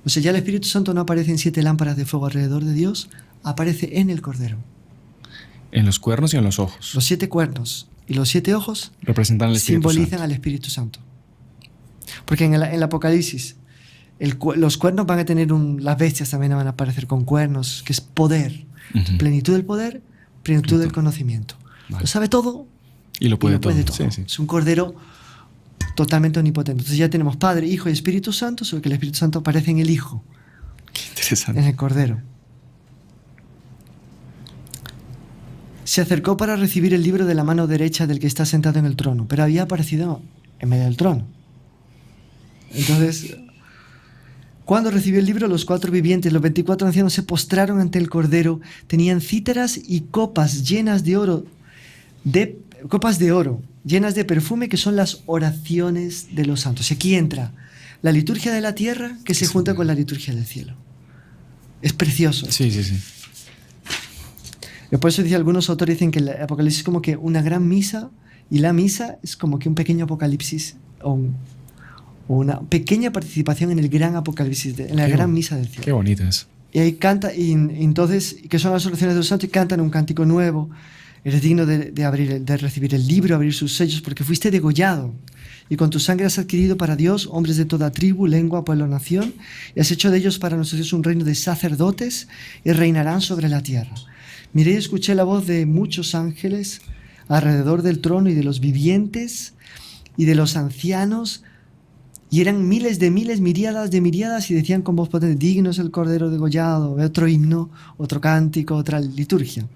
O sea, ya el Espíritu Santo no aparece en 7 lámparas de fuego alrededor de Dios, aparece en el Cordero. En los cuernos y en los ojos. Los 7 cuernos y los 7 ojos representan al Espíritu simbolizan Santo. al Espíritu Santo. Porque en el Apocalipsis los cuernos van a tener las bestias también van a aparecer con cuernos, que es poder. Uh-huh. Plenitud del poder, plenitud del conocimiento. Vale. Lo sabe todo y lo puede todo. Sí, sí. Es un Cordero totalmente omnipotente. Entonces ya tenemos Padre, Hijo y Espíritu Santo, solo que el Espíritu Santo aparece en el Hijo. Qué interesante. En el Cordero. Se acercó para recibir el libro de la mano derecha del que está sentado en el trono, pero había aparecido en medio del trono. Entonces, cuando recibió el libro, los 4 vivientes, los 24 ancianos se postraron ante el Cordero. Tenían cítaras y copas llenas de oro, llenas de perfume, que son las oraciones de los santos. Y aquí entra la liturgia de la tierra que se junta con la liturgia del cielo. Es precioso. Sí, sí, sí. Por eso algunos autores dicen que el Apocalipsis es como que una gran misa, y la misa es como que un pequeño Apocalipsis o una pequeña participación en el gran Apocalipsis, en la gran misa del cielo. Qué bonito es. Y ahí canta, y entonces, que son las oraciones de los santos, y cantan un cántico nuevo. Eres digno de recibir el libro, abrir sus sellos, porque fuiste degollado, y con tu sangre has adquirido para Dios hombres de toda tribu, lengua, pueblo, nación, y has hecho de ellos para nuestro Dios un reino de sacerdotes, y reinarán sobre la tierra. Miré y escuché la voz de muchos ángeles alrededor del trono, y de los vivientes, y de los ancianos, Y eran miles, miríadas de miríadas, y decían con voz potente: digno es el Cordero degollado. Otro himno, otro cántico, otra liturgia,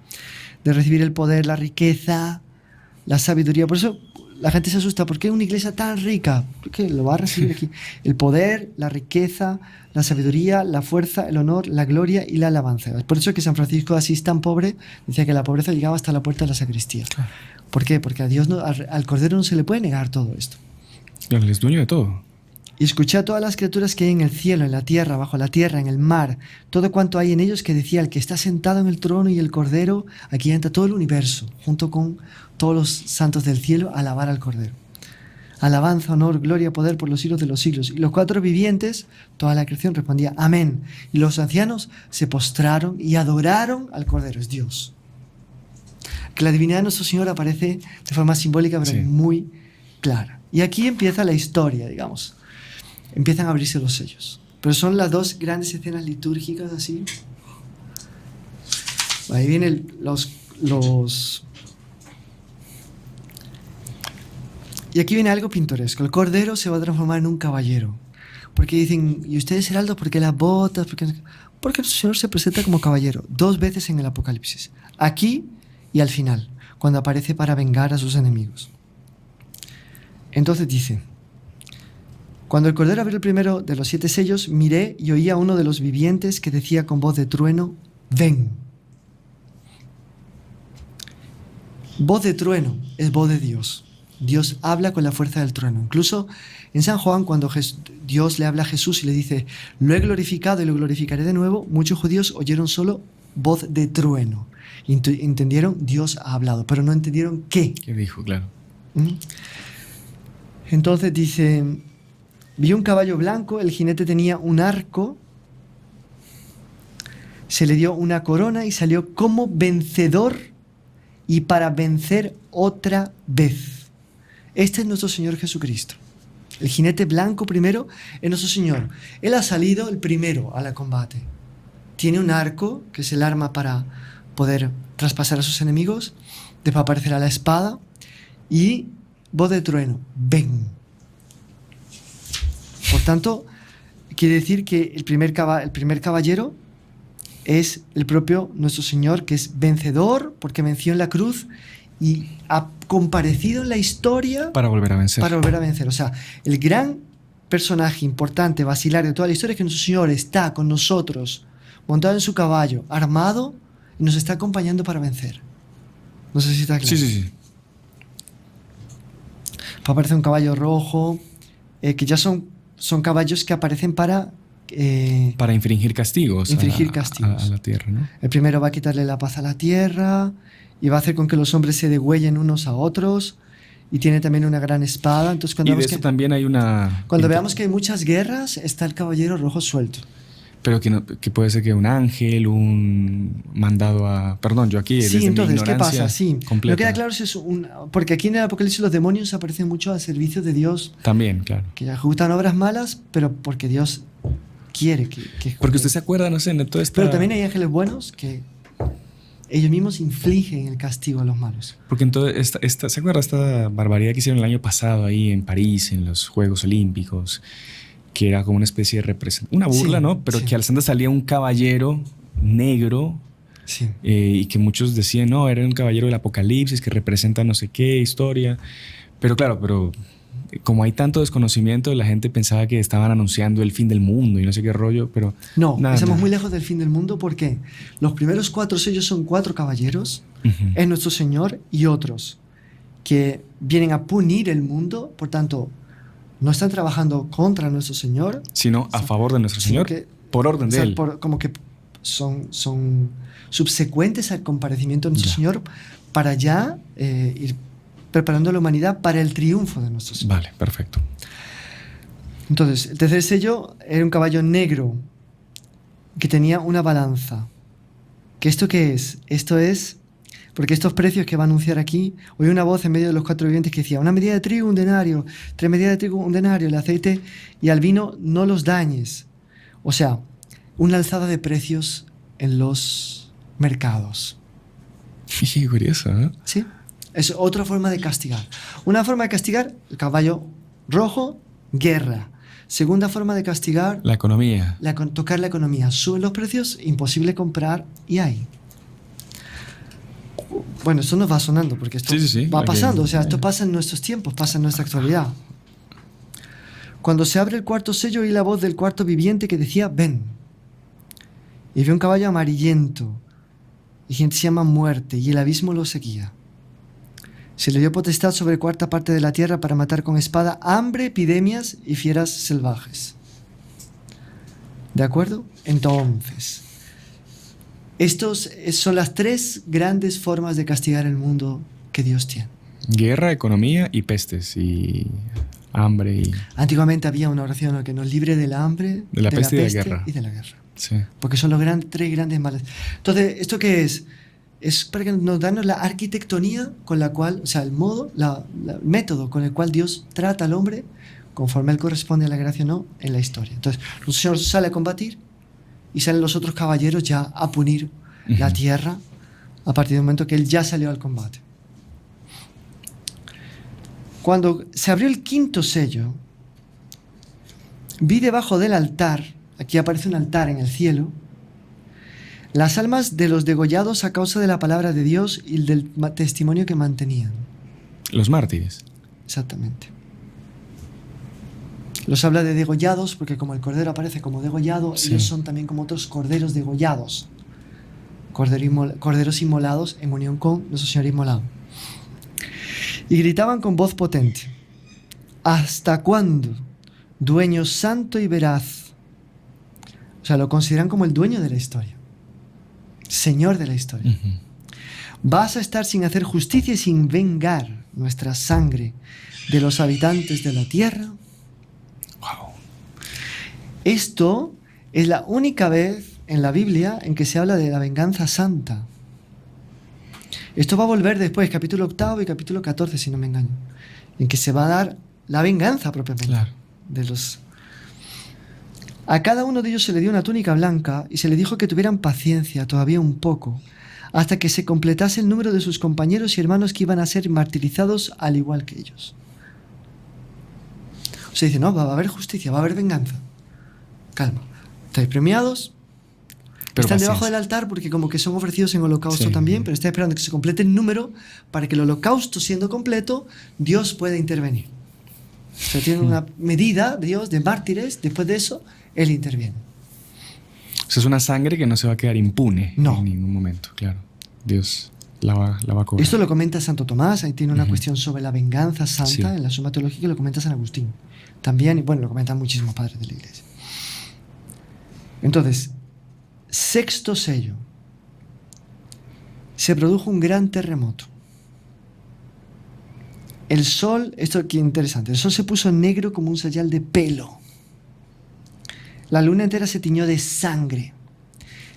de recibir el poder, la riqueza, la sabiduría. Por eso la gente se asusta. ¿Por qué una iglesia tan rica? Porque lo va a recibir aquí. El poder, la riqueza, la sabiduría, la fuerza, el honor, la gloria y la alabanza. Es por eso que San Francisco de Asís, tan pobre, decía que la pobreza llegaba hasta la puerta de la sacristía. Claro. ¿Por qué? Porque a Dios al Cordero no se le puede negar todo esto. Él es dueño de todo. Y escuché a todas las criaturas que hay en el cielo, en la tierra, bajo la tierra, en el mar, todo cuanto hay en ellos, que decía: el que está sentado en el trono y el Cordero. Aquí entra todo el universo, junto con todos los santos del cielo, a alabar al Cordero. Alabanza, honor, gloria, poder por los siglos de los siglos. Y los 4 vivientes, toda la creación, respondía: amén. Y los ancianos se postraron y adoraron al Cordero. Es Dios. Que la divinidad de nuestro Señor aparece de forma simbólica, pero sí, muy clara. Y aquí empieza la historia, digamos. Empiezan a abrirse los sellos. Pero son las 2 grandes escenas litúrgicas así. Ahí vienen los... Y aquí viene algo pintoresco. El Cordero se va a transformar en un caballero. Porque dicen: ¿y ustedes, heraldos, por qué las botas? Porque el Señor se presenta como caballero 2 veces en el Apocalipsis. Aquí y al final, cuando aparece para vengar a sus enemigos. Entonces dice: cuando el Cordero abrió el primero de los 7 sellos, miré y oí a uno de los vivientes que decía con voz de trueno: ven. Voz de trueno es voz de Dios. Dios habla con la fuerza del trueno. Incluso en San Juan, cuando Dios le habla a Jesús y le dice: lo he glorificado y lo glorificaré de nuevo, muchos judíos oyeron solo voz de trueno. Entendieron: Dios ha hablado, pero no entendieron qué. ¿Qué dijo? Claro. Entonces dice: vi un caballo blanco, el jinete tenía un arco, se le dio una corona y salió como vencedor y para vencer otra vez. Este es nuestro Señor Jesucristo. El jinete blanco primero es nuestro Señor. Él ha salido el primero al combate. Tiene un arco, que es el arma para poder traspasar a sus enemigos. Después aparecerá la espada y voz de trueno: ven. Por tanto, quiere decir que el primer caballero es el propio nuestro Señor, que es vencedor porque venció en la cruz y ha comparecido en la historia para volver a vencer. Para volver a vencer. O sea, el gran personaje importante, basilar de toda la historia, es que nuestro Señor está con nosotros, montado en su caballo, armado, y nos está acompañando para vencer. No sé si está claro. Sí. Aparece un caballo rojo, que ya son caballos que aparecen para infringir castigos. Castigos a la tierra, ¿no? El primero va a quitarle la paz a la tierra y va a hacer con que los hombres se degüellen unos a otros, y tiene también una gran espada. Entonces, cuando también hay una... Cuando veamos que hay muchas guerras, está el caballero rojo suelto. Pero que puede ser que un ángel, un mandado a... Perdón, yo aquí sí, desde entonces, mi ignorancia ¿qué pasa? Sí, completa. lo que queda claro es eso, porque aquí en el Apocalipsis los demonios aparecen mucho al servicio de Dios. También, claro. Que ejecutan obras malas, pero porque Dios quiere que porque usted se acuerda, no sé, en todo esto. Pero también hay ángeles buenos que ellos mismos infligen el castigo a los malos. Porque entonces, ¿se acuerda esta barbaridad que hicieron el año pasado ahí en París, en los Juegos Olímpicos? Que era como una especie de representación, una burla, sí, ¿no? Pero sí, que al centro salía un caballero negro, sí, y que muchos decían: no, era un caballero del Apocalipsis que representa no sé qué historia. Pero claro, como hay tanto desconocimiento, la gente pensaba que estaban anunciando el fin del mundo y no sé qué rollo, pero... No, estamos muy lejos del fin del mundo, porque los primeros 4 sellos son 4 caballeros, es nuestro Señor y otros que vienen a punir el mundo. Por tanto, no están trabajando contra nuestro Señor, sino a favor de nuestro Señor, por orden de Él. Como que son subsecuentes al comparecimiento de nuestro Señor, para ya ir preparando a la humanidad para el triunfo de nuestro Señor. Vale, perfecto. Entonces, el tercer sello era un caballo negro que tenía una balanza. ¿Que esto qué es? Esto es... Porque estos precios que va a anunciar aquí, oí una voz en medio de los 4 vivientes que decía: una medida de trigo, 1 denario, 3 medidas de trigo, 1 denario, el aceite y al vino no los dañes. O sea, una alzada de precios en los mercados. Sí, curioso, ¿no? Sí, es otra forma de castigar. Una forma de castigar: el caballo rojo, guerra. Segunda forma de castigar, La economía. tocar la economía. Suben los precios, imposible comprar y hay. Bueno, esto nos va sonando porque esto Sí. va pasando. O sea, Sí. esto pasa en nuestros tiempos, pasa en nuestra actualidad. Cuando se abre el cuarto sello, oí la voz del cuarto viviente que decía, ven. Y vi un caballo amarillento, y gente se llama Muerte, y el abismo lo seguía. Se le dio potestad sobre cuarta parte de la tierra para matar con espada, hambre, epidemias y fieras salvajes. ¿De acuerdo? Entonces, estos son las 3 grandes formas de castigar el mundo que Dios tiene. Guerra, economía y pestes y hambre y... Antiguamente había una oración ¿no? que nos libre del hambre, De la peste y de la guerra. y de la guerra. Sí. Porque son los 3 grandes males. Entonces, ¿esto qué es? Es para que nos darnos la arquitectonía con la cual, o sea, el modo, el método con el cual Dios trata al hombre conforme él corresponde a la gracia o no en la historia. Entonces, el Señor sale a combatir y salen los otros caballeros ya a punir la tierra a partir del momento que él ya salió al combate. Cuando se abrió el 5.º sello, vi debajo del altar, aquí aparece un altar en el cielo, las almas de los degollados a causa de la palabra de Dios y del testimonio que mantenían. Los mártires. Exactamente. Los habla de degollados porque como el cordero aparece como degollado, Sí. ellos son también como otros corderos degollados. Corderos inmolados en unión con nuestro Señor inmolado. Y gritaban con voz potente, ¿hasta cuándo, dueño santo y veraz? O sea, lo consideran como el dueño de la historia. Señor de la historia. Vas a estar sin hacer justicia y sin vengar nuestra sangre de los habitantes de la tierra. Wow. Esto es la única vez en la Biblia en que se habla de la venganza santa. Esto va a volver después, capítulo 8 y capítulo 14, si no me engaño, en que se va a dar la venganza propiamente Claro. de los... A cada uno de ellos se le dio una túnica blanca y se le dijo que tuvieran paciencia todavía un poco, hasta que se completase el número de sus compañeros y hermanos que iban a ser martirizados al igual que ellos. O sea, dice, no, va a haber justicia, va a haber venganza. Calma. Estáis premiados, Pero están debajo paciencia. del altar porque como que son ofrecidos en holocausto Sí. también, pero está esperando que se complete el número para que el holocausto siendo completo, Dios pueda intervenir. O sea, tiene una medida, Dios, de mártires, después de eso, Él interviene. O sea, es una sangre que no se va a quedar impune No. en ningún momento, claro. Dios la va a cobrar. Esto lo comenta Santo Tomás, ahí tiene una Ujú. cuestión sobre la venganza santa Sí. en la Suma Teológica, lo comenta San Agustín. También, y bueno, lo comentan muchísimos padres de la Iglesia. Entonces, 6.º sello. Se produjo un gran terremoto. El sol, esto aquí interesante, el sol se puso negro como un sayal de pelo. La luna entera se tiñó de sangre.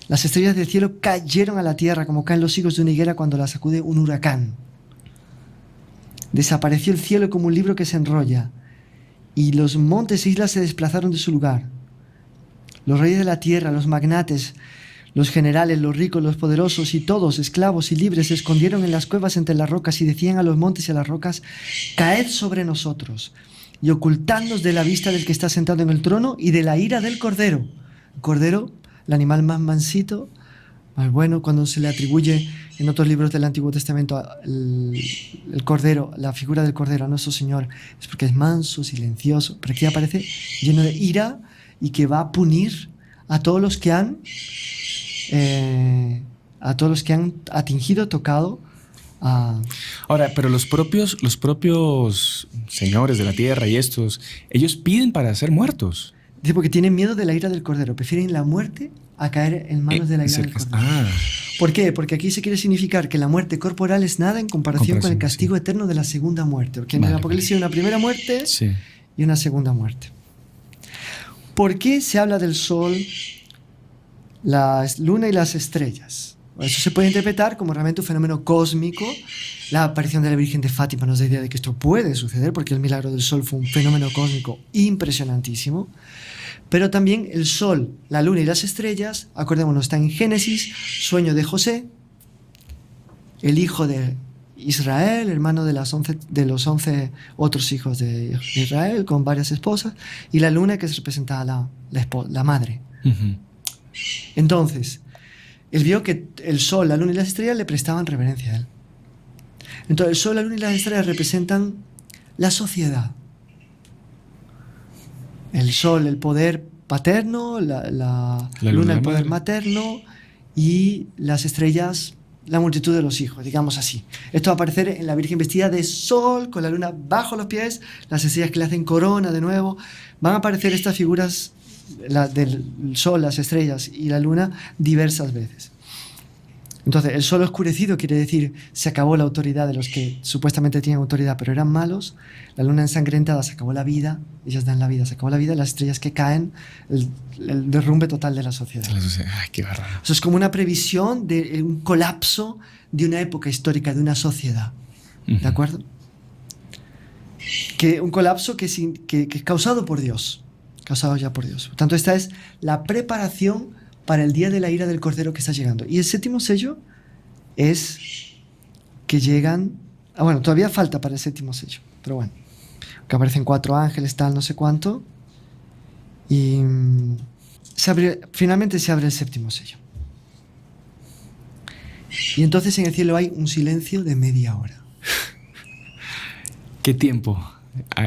Las estrellas del cielo cayeron a la tierra como caen los higos de una higuera cuando la sacude un huracán. Desapareció el cielo como un libro que se enrolla, y los montes e islas se desplazaron de su lugar. Los reyes de la tierra, los magnates, los generales, los ricos, los poderosos y todos, esclavos y libres, se escondieron en las cuevas entre las rocas y decían a los montes y a las rocas, caed sobre nosotros y ocultadnos de la vista del que está sentado en el trono y de la ira del cordero. El cordero, el animal más mansito, más bueno, cuando se le atribuye en otros libros del Antiguo Testamento el cordero, la figura del cordero a nuestro Señor, es porque es manso, silencioso, pero aquí aparece lleno de ira y que va a punir a todos los que han atingido, tocado a... Ahora, pero los propios señores de la tierra y estos, ellos piden para ser muertos. Dice, porque tienen miedo de la ira del cordero, prefieren la muerte a caer en manos de la ira del cordero. Ah, ¿Por qué? Porque aquí se quiere significar que la muerte corporal es nada en comparación con el Comparación, castigo eterno de la segunda muerte. Porque en Vale, el Apocalipsis hay una primera muerte sí. y una segunda muerte. ¿Por qué se habla del sol, la luna y las estrellas? Eso se puede interpretar como realmente un fenómeno cósmico. La aparición de la Virgen de Fátima nos da idea de que esto puede suceder, porque el milagro del sol fue un fenómeno cósmico impresionantísimo. Pero también el sol, la luna y las estrellas, acordémonos, están en Génesis, sueño de José, el hijo de Israel, hermano de los 11 otros hijos de Israel, con varias esposas, y la luna, que representaba la madre. Ujú. Entonces, él vio que el sol, la luna y las estrellas le prestaban reverencia a él. Entonces, el sol, la luna y las estrellas representan la sociedad. El sol, el poder paterno, la luna, el poder materno, y las estrellas, la multitud de los hijos, digamos así. Esto va a aparecer en la Virgen vestida de sol, con la luna bajo los pies, las estrellas que le hacen corona de nuevo. Van a aparecer estas figuras del sol, las estrellas y la luna diversas veces. Entonces, el sol oscurecido quiere decir se acabó la autoridad de los que supuestamente tenían autoridad pero eran malos. La luna ensangrentada, se acabó la vida, ellas dan la vida, se acabó la vida. Las estrellas que caen, el derrumbe total de la sociedad. Ay, qué bárbaro. Eso es como una previsión de un colapso de una época histórica, de una sociedad. ¿De acuerdo? Que un colapso que es causado por Dios. Causado ya por Dios. Por tanto, esta es la preparación para el día de la ira del Cordero que está llegando. Y el séptimo sello es que llegan... bueno, todavía falta para el séptimo sello, pero bueno. Que aparecen 4 ángeles, tal, no sé cuánto. Y finalmente se abre el séptimo sello. Y entonces en el cielo hay un silencio de media hora. ¿Qué tiempo?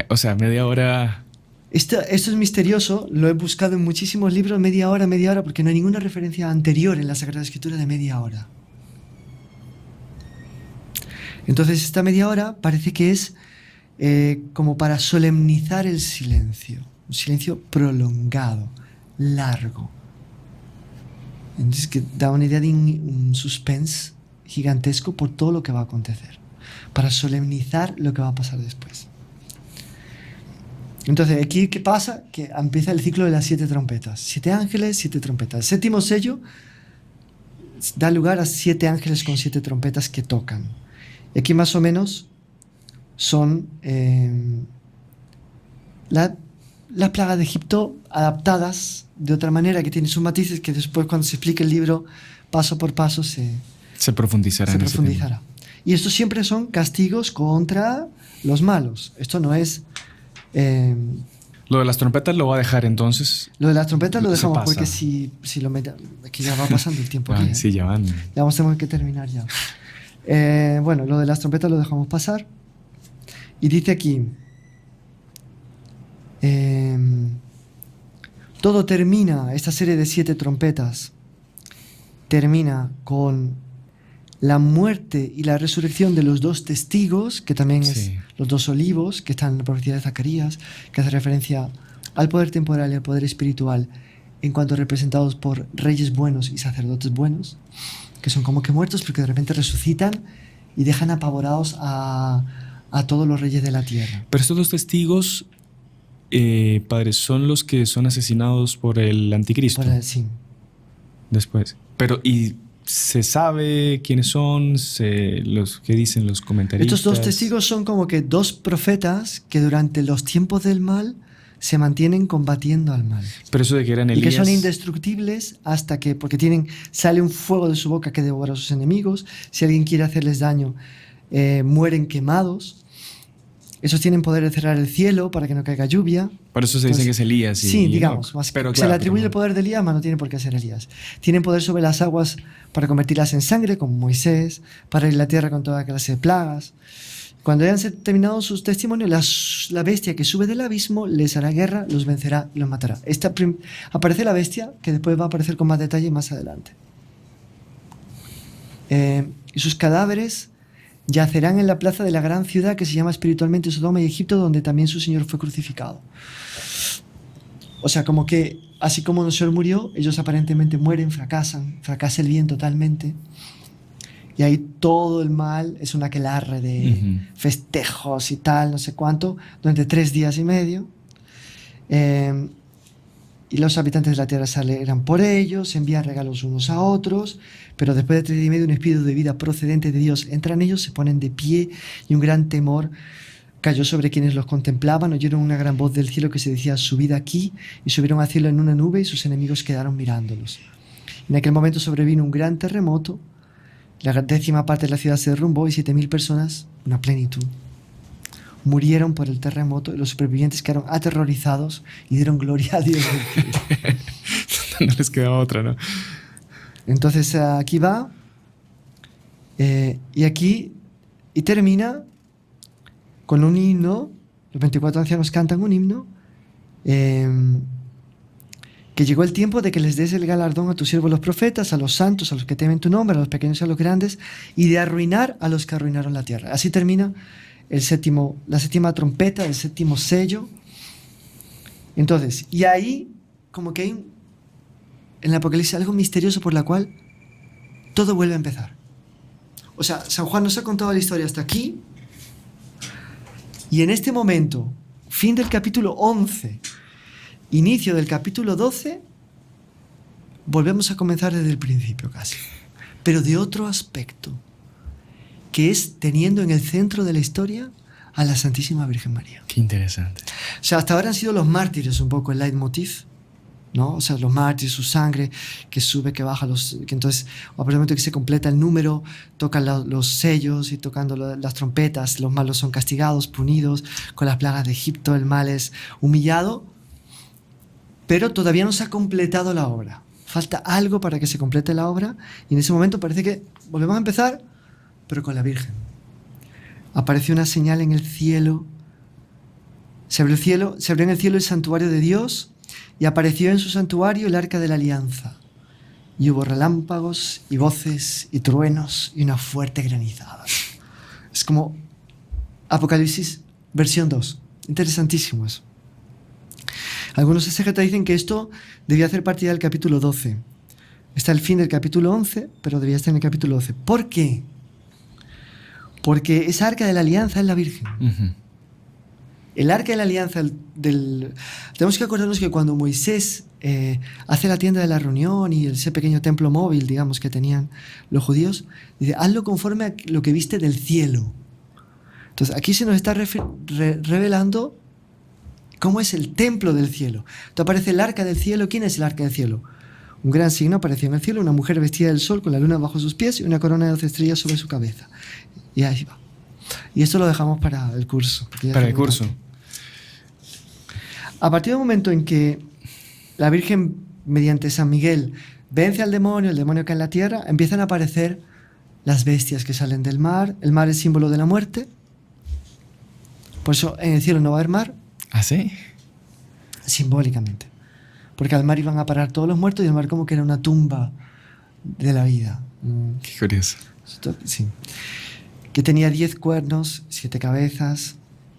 O sea, media hora... Esto es misterioso, lo he buscado en muchísimos libros, media hora, porque no hay ninguna referencia anterior en la Sagrada Escritura de media hora. Entonces esta media hora parece que es como para solemnizar el silencio, un silencio prolongado, largo. Entonces que da una idea de un suspense gigantesco por todo lo que va a acontecer, para solemnizar lo que va a pasar después. Entonces, aquí, ¿qué pasa? Que empieza el ciclo de las 7 trompetas. 7 ángeles, 7 trompetas. El séptimo sello da lugar a 7 ángeles con 7 trompetas que tocan. Y aquí más o menos son las plagas de Egipto adaptadas de otra manera, que tienen sus matices que después, cuando se explique el libro paso por paso, se profundizará. Y estos siempre son castigos contra los malos. Esto no es... lo de las trompetas lo va a dejar entonces. Lo de las trompetas lo dejamos porque si lo meten, es que ya va pasando el tiempo aquí. Sí, ya van. Ya tenemos que terminar ya. Bueno, lo de las trompetas lo dejamos pasar. Y dice aquí: todo termina, esta serie de 7 trompetas termina con la muerte y la resurrección de los 2 testigos, que también es los 2 olivos, que están en la profecía de Zacarías, que hace referencia al poder temporal y al poder espiritual, en cuanto representados por reyes buenos y sacerdotes buenos, que son como que muertos, pero que de repente resucitan y dejan apavorados a todos los reyes de la tierra. Pero estos 2 testigos, padres, son los que son asesinados por el anticristo. Sí. Después. Pero, ¿y se sabe quiénes son? Los que dicen los comentaristas. Estos 2 testigos son como que 2 profetas que durante los tiempos del mal se mantienen combatiendo al mal. Pero eso de que eran Elías... Y que son indestructibles hasta que... Porque sale un fuego de su boca que devora a sus enemigos. Si alguien quiere hacerles daño, mueren quemados. Esos tienen poder de cerrar el cielo para que no caiga lluvia. Por eso se dice que es Elías. Sí, digamos. Pero se le atribuye el poder de Elías, mas no tiene por qué ser Elías. Tienen poder sobre las aguas para convertirlas en sangre, como Moisés, para ir a la tierra con toda clase de plagas. Cuando hayan terminado sus testimonios, la bestia que sube del abismo les hará guerra, los vencerá y los matará. Aparece la bestia, que después va a aparecer con más detalle más adelante. Y sus cadáveres yacerán en la plaza de la gran ciudad que se llama espiritualmente Sodoma y Egipto, donde también su Señor fue crucificado. O sea, como que así como el Señor murió, ellos aparentemente mueren, fracasa el bien totalmente. Y ahí todo el mal es un aquelarre de festejos y tal, no sé cuánto, durante 3 días y medio. Y los habitantes de la tierra se alegran por ellos, se envían regalos unos a otros, pero después de 3 días y medio un espíritu de vida procedente de Dios entra en ellos, se ponen de pie y un gran temor cayó sobre quienes los contemplaban. Oyeron una gran voz del cielo que se decía: subid aquí, y subieron al cielo en una nube y sus enemigos quedaron mirándolos. En aquel momento sobrevino un gran terremoto La 10ª parte de la ciudad se derrumbó y 7.000 personas, una plenitud, murieron por el terremoto y los supervivientes quedaron aterrorizados y dieron gloria a Dios. No les quedaba otra, ¿no? Entonces aquí va y termina con un himno. Los 24 ancianos cantan un himno que llegó el tiempo de que les des el galardón a tus siervos los profetas, a los santos, a los que temen tu nombre, a los pequeños y a los grandes, y de arruinar a los que arruinaron la tierra. Así termina la 7ª trompeta, el 7º sello. Entonces, y ahí como que hay en el Apocalipsis algo misterioso por la cual todo vuelve a empezar. O sea, San Juan nos ha contado la historia hasta aquí, y en este momento, fin del capítulo 11, inicio del capítulo 12, volvemos a comenzar desde el principio casi, pero de otro aspecto, que es teniendo en el centro de la historia a la Santísima Virgen María. Qué interesante. O sea, hasta ahora han sido los mártires un poco el leitmotiv, ¿no? O sea, los mártires, su sangre que sube, que baja, que entonces, a partir del momento que se completa el número, tocan los sellos y tocando las trompetas, los malos son castigados, punidos, con las plagas de Egipto, el mal es humillado, pero todavía no se ha completado la obra. Falta algo para que se complete la obra y en ese momento parece que volvemos a empezar, pero con la Virgen. Apareció una señal en el cielo, se abrió en el cielo el santuario de Dios y apareció en su santuario el arca de la alianza. Y hubo relámpagos y voces y truenos y una fuerte granizada. Es como Apocalipsis versión 2. Interesantísimo eso. Algunos exégetas dicen que esto debía hacer parte del capítulo 12. Está el fin del capítulo 11, pero debía estar en el capítulo 12. ¿Por qué? Porque esa arca de la alianza es la Virgen. Uh-huh. El arca de la alianza tenemos que acordarnos que cuando Moisés hace la tienda de la reunión y ese pequeño templo móvil, digamos, que tenían los judíos, dice, hazlo conforme a lo que viste del cielo. Entonces aquí se nos está revelando cómo es el templo del cielo. Entonces aparece el arca del cielo. ¿Quién es el arca del cielo? Un gran signo apareció en el cielo, una mujer vestida del sol con la luna bajo sus pies y una corona de 12 estrellas sobre su cabeza. Y ahí va. Y esto lo dejamos para el curso. Para el curso. A partir del momento en que la Virgen, mediante San Miguel, vence al demonio, el demonio cae en la tierra, empiezan a aparecer las bestias que salen del mar. El mar es símbolo de la muerte. Por eso en el cielo no va a haber mar. ¿Ah, sí? Simbólicamente. Porque al mar iban a parar todos los muertos y el mar como que era una tumba de la vida. Qué curioso. Sí. Que tenía 10 cuernos, 7 cabezas,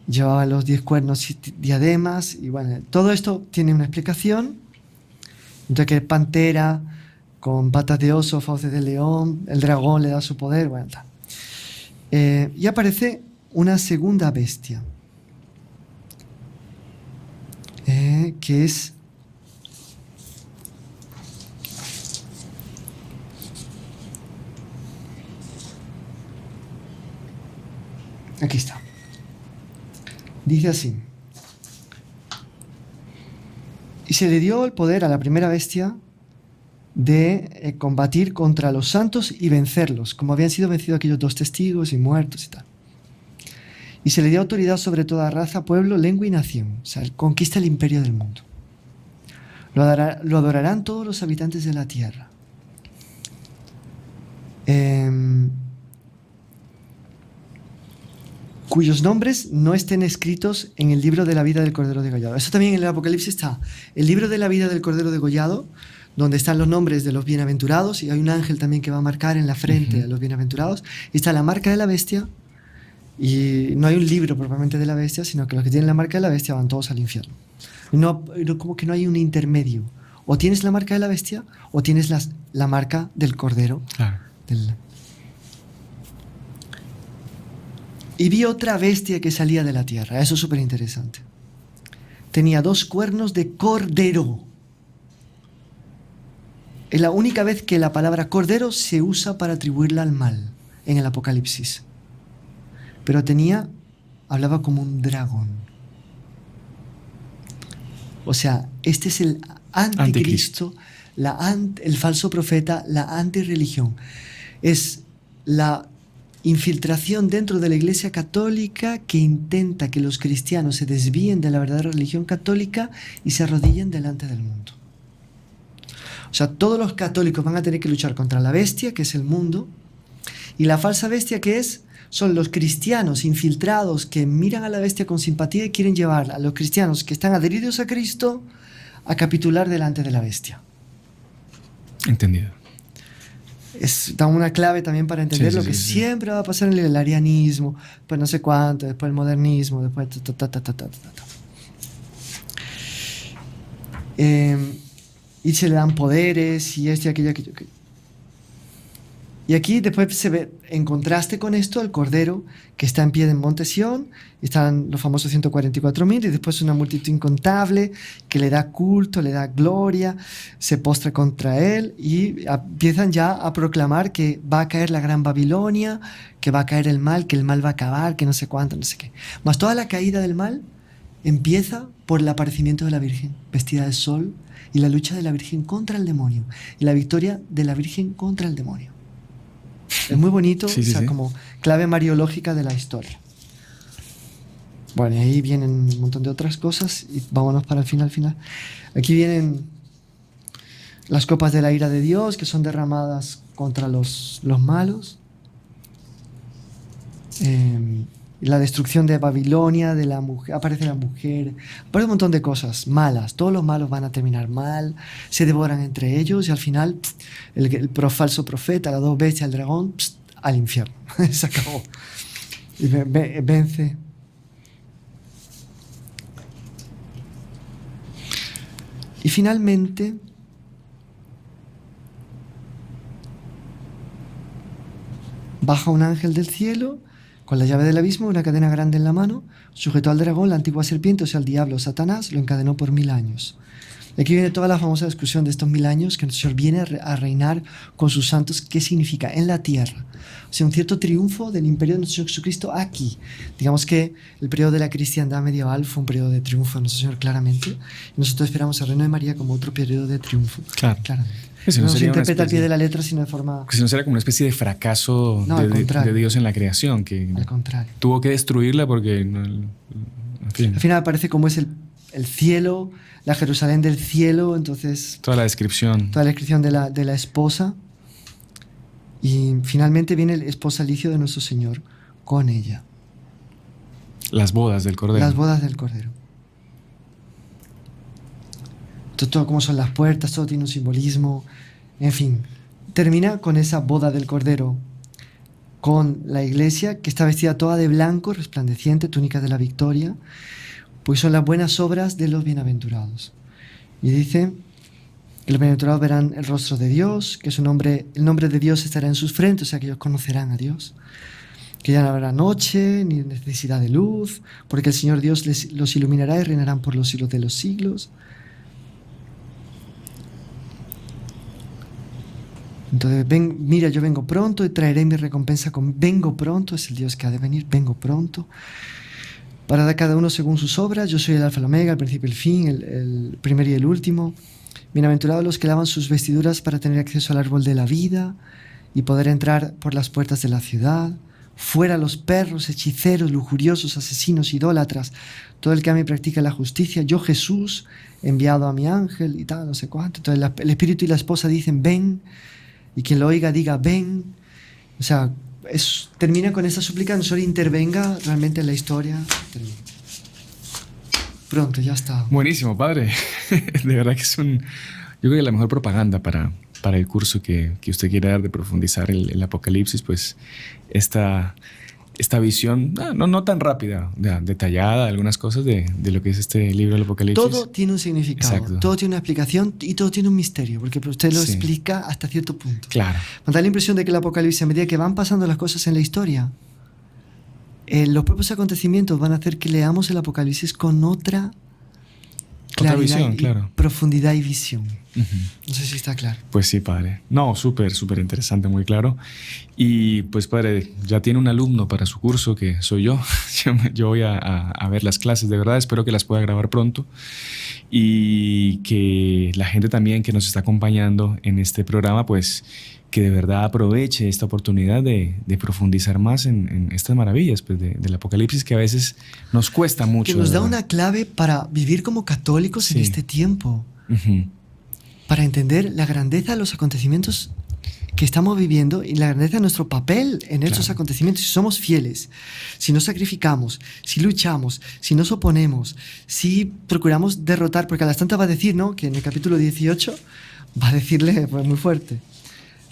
llevaba los 10 cuernos y diademas, y bueno, todo esto tiene una explicación. Entonces que pantera, con patas de oso, fauces de león, el dragón le da su poder, bueno, tal. Y aparece una segunda bestia, que es aquí está. Dice así: y se le dio el poder a la primera bestia de combatir contra los santos y vencerlos, como habían sido vencidos aquellos 2 testigos y muertos y tal. Y se le dio autoridad sobre toda raza, pueblo, lengua y nación. O sea, conquista el imperio del mundo. Lo adorarán todos los habitantes de la tierra. Cuyos nombres no estén escritos en el libro de la vida del Cordero degollado. Eso también en el Apocalipsis está. El libro de la vida del Cordero degollado, donde están los nombres de los bienaventurados, y hay un ángel también que va a marcar en la frente a los bienaventurados. Y está la marca de la bestia, y no hay un libro propiamente de la bestia, sino que los que tienen la marca de la bestia van todos al infierno. No, como que no hay un intermedio. O tienes la marca de la bestia, o tienes la marca del Cordero. Claro. Y vi otra bestia que salía de la tierra. Eso es súper interesante. Tenía 2 cuernos de cordero. Es la única vez que la palabra cordero se usa para atribuirla al mal en el Apocalipsis. Pero hablaba como un dragón. O sea, este es el anticristo, el falso profeta, la antirreligión. Es la infiltración dentro de la Iglesia Católica que intenta que los cristianos se desvíen de la verdadera religión católica y se arrodillen delante del mundo. O sea, todos los católicos van a tener que luchar contra la bestia, que es el mundo, y la falsa bestia, que son los cristianos infiltrados que miran a la bestia con simpatía y quieren llevar a los cristianos que están adheridos a Cristo a capitular delante de la bestia. Entendido. Da una clave también para entender lo que siempre va a pasar en el arianismo, pues no sé cuánto, después el modernismo, después y se le dan poderes y esto y aquello. Y aquí después se ve, en contraste con esto, el Cordero que está en pie en Monte Sión, están los famosos 144.000 y después una multitud incontable que le da culto, le da gloria, se postra contra él y empiezan ya a proclamar que va a caer la gran Babilonia, que va a caer el mal va a acabar, que no sé cuánto, no sé qué. Mas toda la caída del mal empieza por el aparecimiento de la Virgen vestida de sol y la lucha de la Virgen contra el demonio y la victoria de la Virgen contra el demonio. Es muy bonito, como clave mariológica de la historia. Bueno, y ahí vienen un montón de otras cosas y vámonos para el final. Aquí vienen las copas de la ira de Dios que son derramadas contra los malos. La destrucción de Babilonia, de la mujer, aparece la mujer, aparece un montón de cosas malas. Todos los malos van a terminar mal, se devoran entre ellos y al final el falso profeta, las dos bestias, el dragón, al infierno. Se acabó. Y vence. Y finalmente baja un ángel del cielo con la llave del abismo, una cadena grande en la mano, sujetó al dragón, la antigua serpiente, o sea, el diablo, Satanás, lo encadenó por 1000 años. Y aquí viene toda la famosa discusión de estos 1000 años, que el Señor viene a reinar con sus santos. ¿Qué significa? En la tierra. O sea, un cierto triunfo del imperio de nuestro Señor Jesucristo aquí. Digamos que el periodo de la cristiandad medieval fue un periodo de triunfo de nuestro Señor, claramente. Y nosotros esperamos el reino de María como otro periodo de triunfo. Claro. Claramente. Si no se interpreta al pie de la letra, sino de forma... Si no será como una especie de fracaso de Dios en la creación, que al contrario. Tuvo que destruirla porque... en fin. Al final aparece como es el cielo, la Jerusalén del cielo, entonces... Toda la descripción de la esposa. Y finalmente viene la esposa licio de nuestro Señor con ella. Las bodas del Cordero. Las bodas del Cordero. Todo como son las puertas, todo tiene un simbolismo, en fin. Termina con esa boda del Cordero, con la iglesia que está vestida toda de blanco, resplandeciente, túnica de la victoria, pues son las buenas obras de los bienaventurados. Y dice que los bienaventurados verán el rostro de Dios, que el nombre de Dios estará en sus frentes, o sea que ellos conocerán a Dios, que ya no habrá noche ni necesidad de luz, porque el Señor Dios los iluminará y reinarán por los siglos de los siglos. Entonces, mira, yo vengo pronto y traeré mi recompensa vengo pronto, es el Dios que ha de venir, vengo pronto, para dar a cada uno según sus obras. Yo soy el alfa y el omega, el principio y el fin, el primero y el último. Bienaventurados los que lavan sus vestiduras para tener acceso al árbol de la vida y poder entrar por las puertas de la ciudad. Fuera los perros, hechiceros, lujuriosos, asesinos, idólatras, todo el que ama y practica la justicia. Yo, Jesús, he enviado a mi ángel y tal, no sé cuánto. Entonces el espíritu y la esposa dicen, ven. Y quien lo oiga diga, ven. O sea, termina con esa súplica, no solo intervenga realmente en la historia. Termina. Pronto, ya está. Buenísimo, padre. De verdad que yo creo que la mejor propaganda para el curso que usted quiere dar de profundizar el Apocalipsis, pues esta visión, no tan rápida, detallada, algunas cosas de lo que es este libro del Apocalipsis. Todo tiene un significado, exacto. Todo tiene una explicación y todo tiene un misterio, porque usted lo explica hasta cierto punto. Claro. Me da la impresión de que el Apocalipsis, a medida que van pasando las cosas en la historia, los propios acontecimientos van a hacer que leamos el Apocalipsis con otra claridad, visión, claro. Profundidad y visión. Uh-huh. No sé si está claro. Pues sí, padre. No, súper interesante, muy claro. Y pues, padre, ya tiene un alumno para su curso que soy yo. Yo voy a ver las clases, de verdad. Espero que las pueda grabar pronto. Y que la gente también que nos está acompañando en este programa, pues que de verdad aproveche esta oportunidad de profundizar más en estas maravillas pues, del Apocalipsis, que a veces nos cuesta mucho. Que nos da una clave para vivir como católicos en este tiempo. Para entender la grandeza de los acontecimientos que estamos viviendo y la grandeza de nuestro papel en estos acontecimientos. Si somos fieles, si nos sacrificamos, si luchamos, si nos oponemos, si procuramos derrotar, porque a las tantas va a decir, ¿no?, que en el capítulo 18 va a decirle, pues muy fuerte,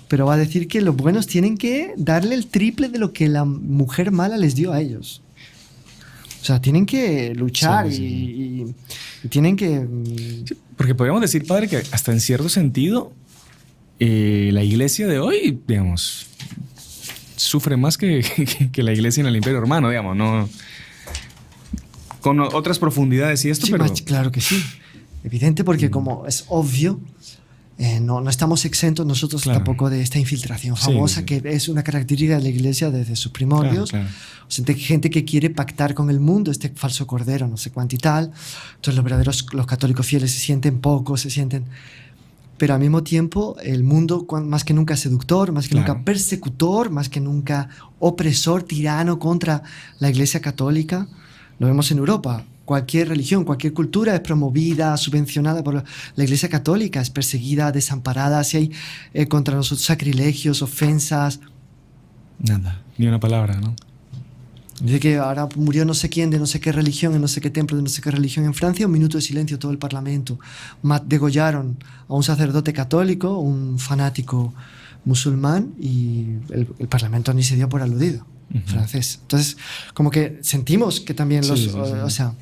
pero va a decir que los buenos tienen que darle el triple de lo que la mujer mala les dio a ellos. O sea, tienen que luchar y tienen que... Sí, porque podríamos decir, padre, que hasta en cierto sentido la iglesia de hoy, digamos, sufre más que la iglesia en el Imperio Romano, digamos, no con otras profundidades y esto, sí, pero... Claro que sí. Evidente, porque como es obvio, no estamos exentos nosotros tampoco de esta infiltración famosa que es una característica de la iglesia desde sus primordios. O sea, gente que quiere pactar con el mundo, este falso cordero, no sé cuánto y tal. Entonces los católicos fieles se sienten pocos, pero al mismo tiempo el mundo más que nunca seductor, más que nunca persecutor, más que nunca opresor, tirano contra la iglesia católica. Lo vemos en Europa. Cualquier religión, cualquier cultura es promovida, subvencionada por la iglesia católica, es perseguida, desamparada. Si hay contra nosotros sacrilegios, ofensas. Nada, ni una palabra, ¿no? Dice que ahora murió no sé quién de no sé qué religión, en no sé qué templo de no sé qué religión en Francia, 1 minuto de silencio todo el parlamento. Degollaron a un sacerdote católico, un fanático musulmán, y el parlamento ni se dio por aludido, francés. Entonces, como que sentimos que también o sea...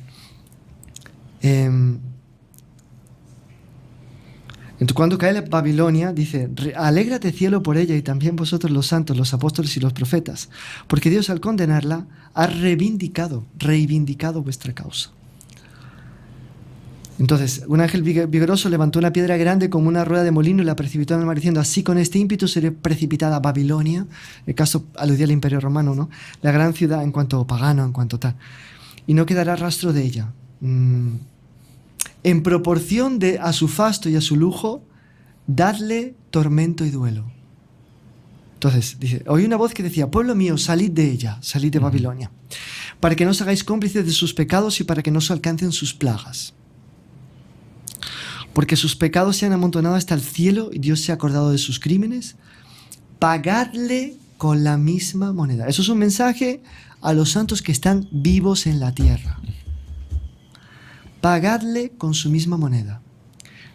cuando cae la Babilonia, dice: alégrate cielo por ella y también vosotros los santos, los apóstoles y los profetas, porque Dios al condenarla ha reivindicado vuestra causa. Entonces, un ángel vigoroso levantó una piedra grande como una rueda de molino y la precipitó en el mar, diciendo: así con este ímpetu será precipitada Babilonia. El caso aludía al Imperio Romano, ¿no? La gran ciudad en cuanto pagano, en cuanto tal. Y no quedará rastro de ella. En proporción a su fasto y a su lujo, dadle tormento y duelo. Entonces, dice, oí una voz que decía: pueblo mío, salid de ella, salid de Babilonia, para que no os hagáis cómplices de sus pecados y para que no os alcancen sus plagas. Porque sus pecados se han amontonado hasta el cielo y Dios se ha acordado de sus crímenes. Pagadle con la misma moneda. Eso es un mensaje a los santos que están vivos en la tierra. Pagadle con su misma moneda.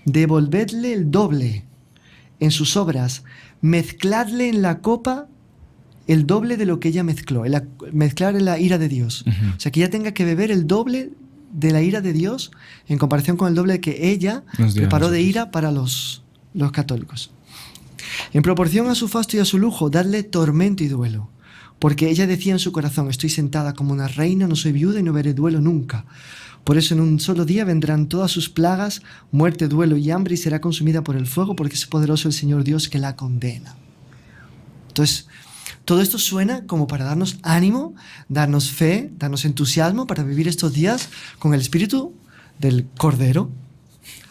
Devolvedle el doble en sus obras. Mezcladle en la copa el doble de lo que ella mezcló. Mezclar en la ira de Dios. O sea, que ella tenga que beber el doble de la ira de Dios en comparación con el doble que ella preparó de ira para los católicos. En proporción a su fasto y a su lujo, dadle tormento y duelo. Porque ella decía en su corazón: estoy sentada como una reina, no soy viuda y no veré duelo nunca. Por eso en un solo día vendrán todas sus plagas, muerte, duelo y hambre, y será consumida por el fuego, porque es poderoso el Señor Dios que la condena. Entonces, todo esto suena como para darnos ánimo, darnos fe, darnos entusiasmo para vivir estos días con el espíritu del cordero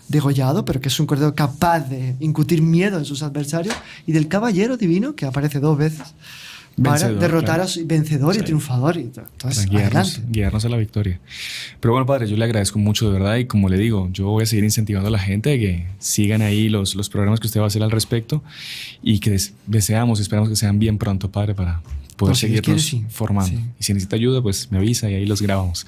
degollado, pero que es un cordero capaz de incutir miedo en sus adversarios, y del caballero divino, que aparece 2 veces, para derrotar a su vencedor y triunfador. Y entonces, para guiarnos a la victoria. Pero bueno, padre, yo le agradezco mucho de verdad, y como le digo, yo voy a seguir incentivando a la gente a que sigan ahí los programas que usted va a hacer al respecto, y que esperamos que sean bien pronto, padre, para poder seguirnos formando. Sí. Y si necesita ayuda, pues me avisa y ahí los grabamos.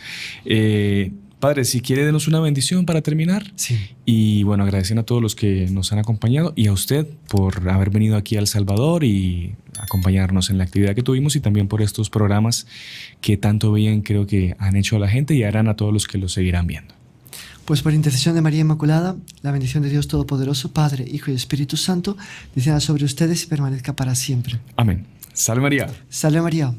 Padre, si quiere, denos una bendición para terminar. Sí. Y bueno, agradeciendo a todos los que nos han acompañado y a usted por haber venido aquí a El Salvador y acompañarnos en la actividad que tuvimos, y también por estos programas que tanto bien creo que han hecho a la gente y harán a todos los que los seguirán viendo. Pues por intercesión de María Inmaculada, la bendición de Dios Todopoderoso, Padre, Hijo y Espíritu Santo, descienda sobre ustedes y permanezca para siempre. Amén. Salve María. Salve María.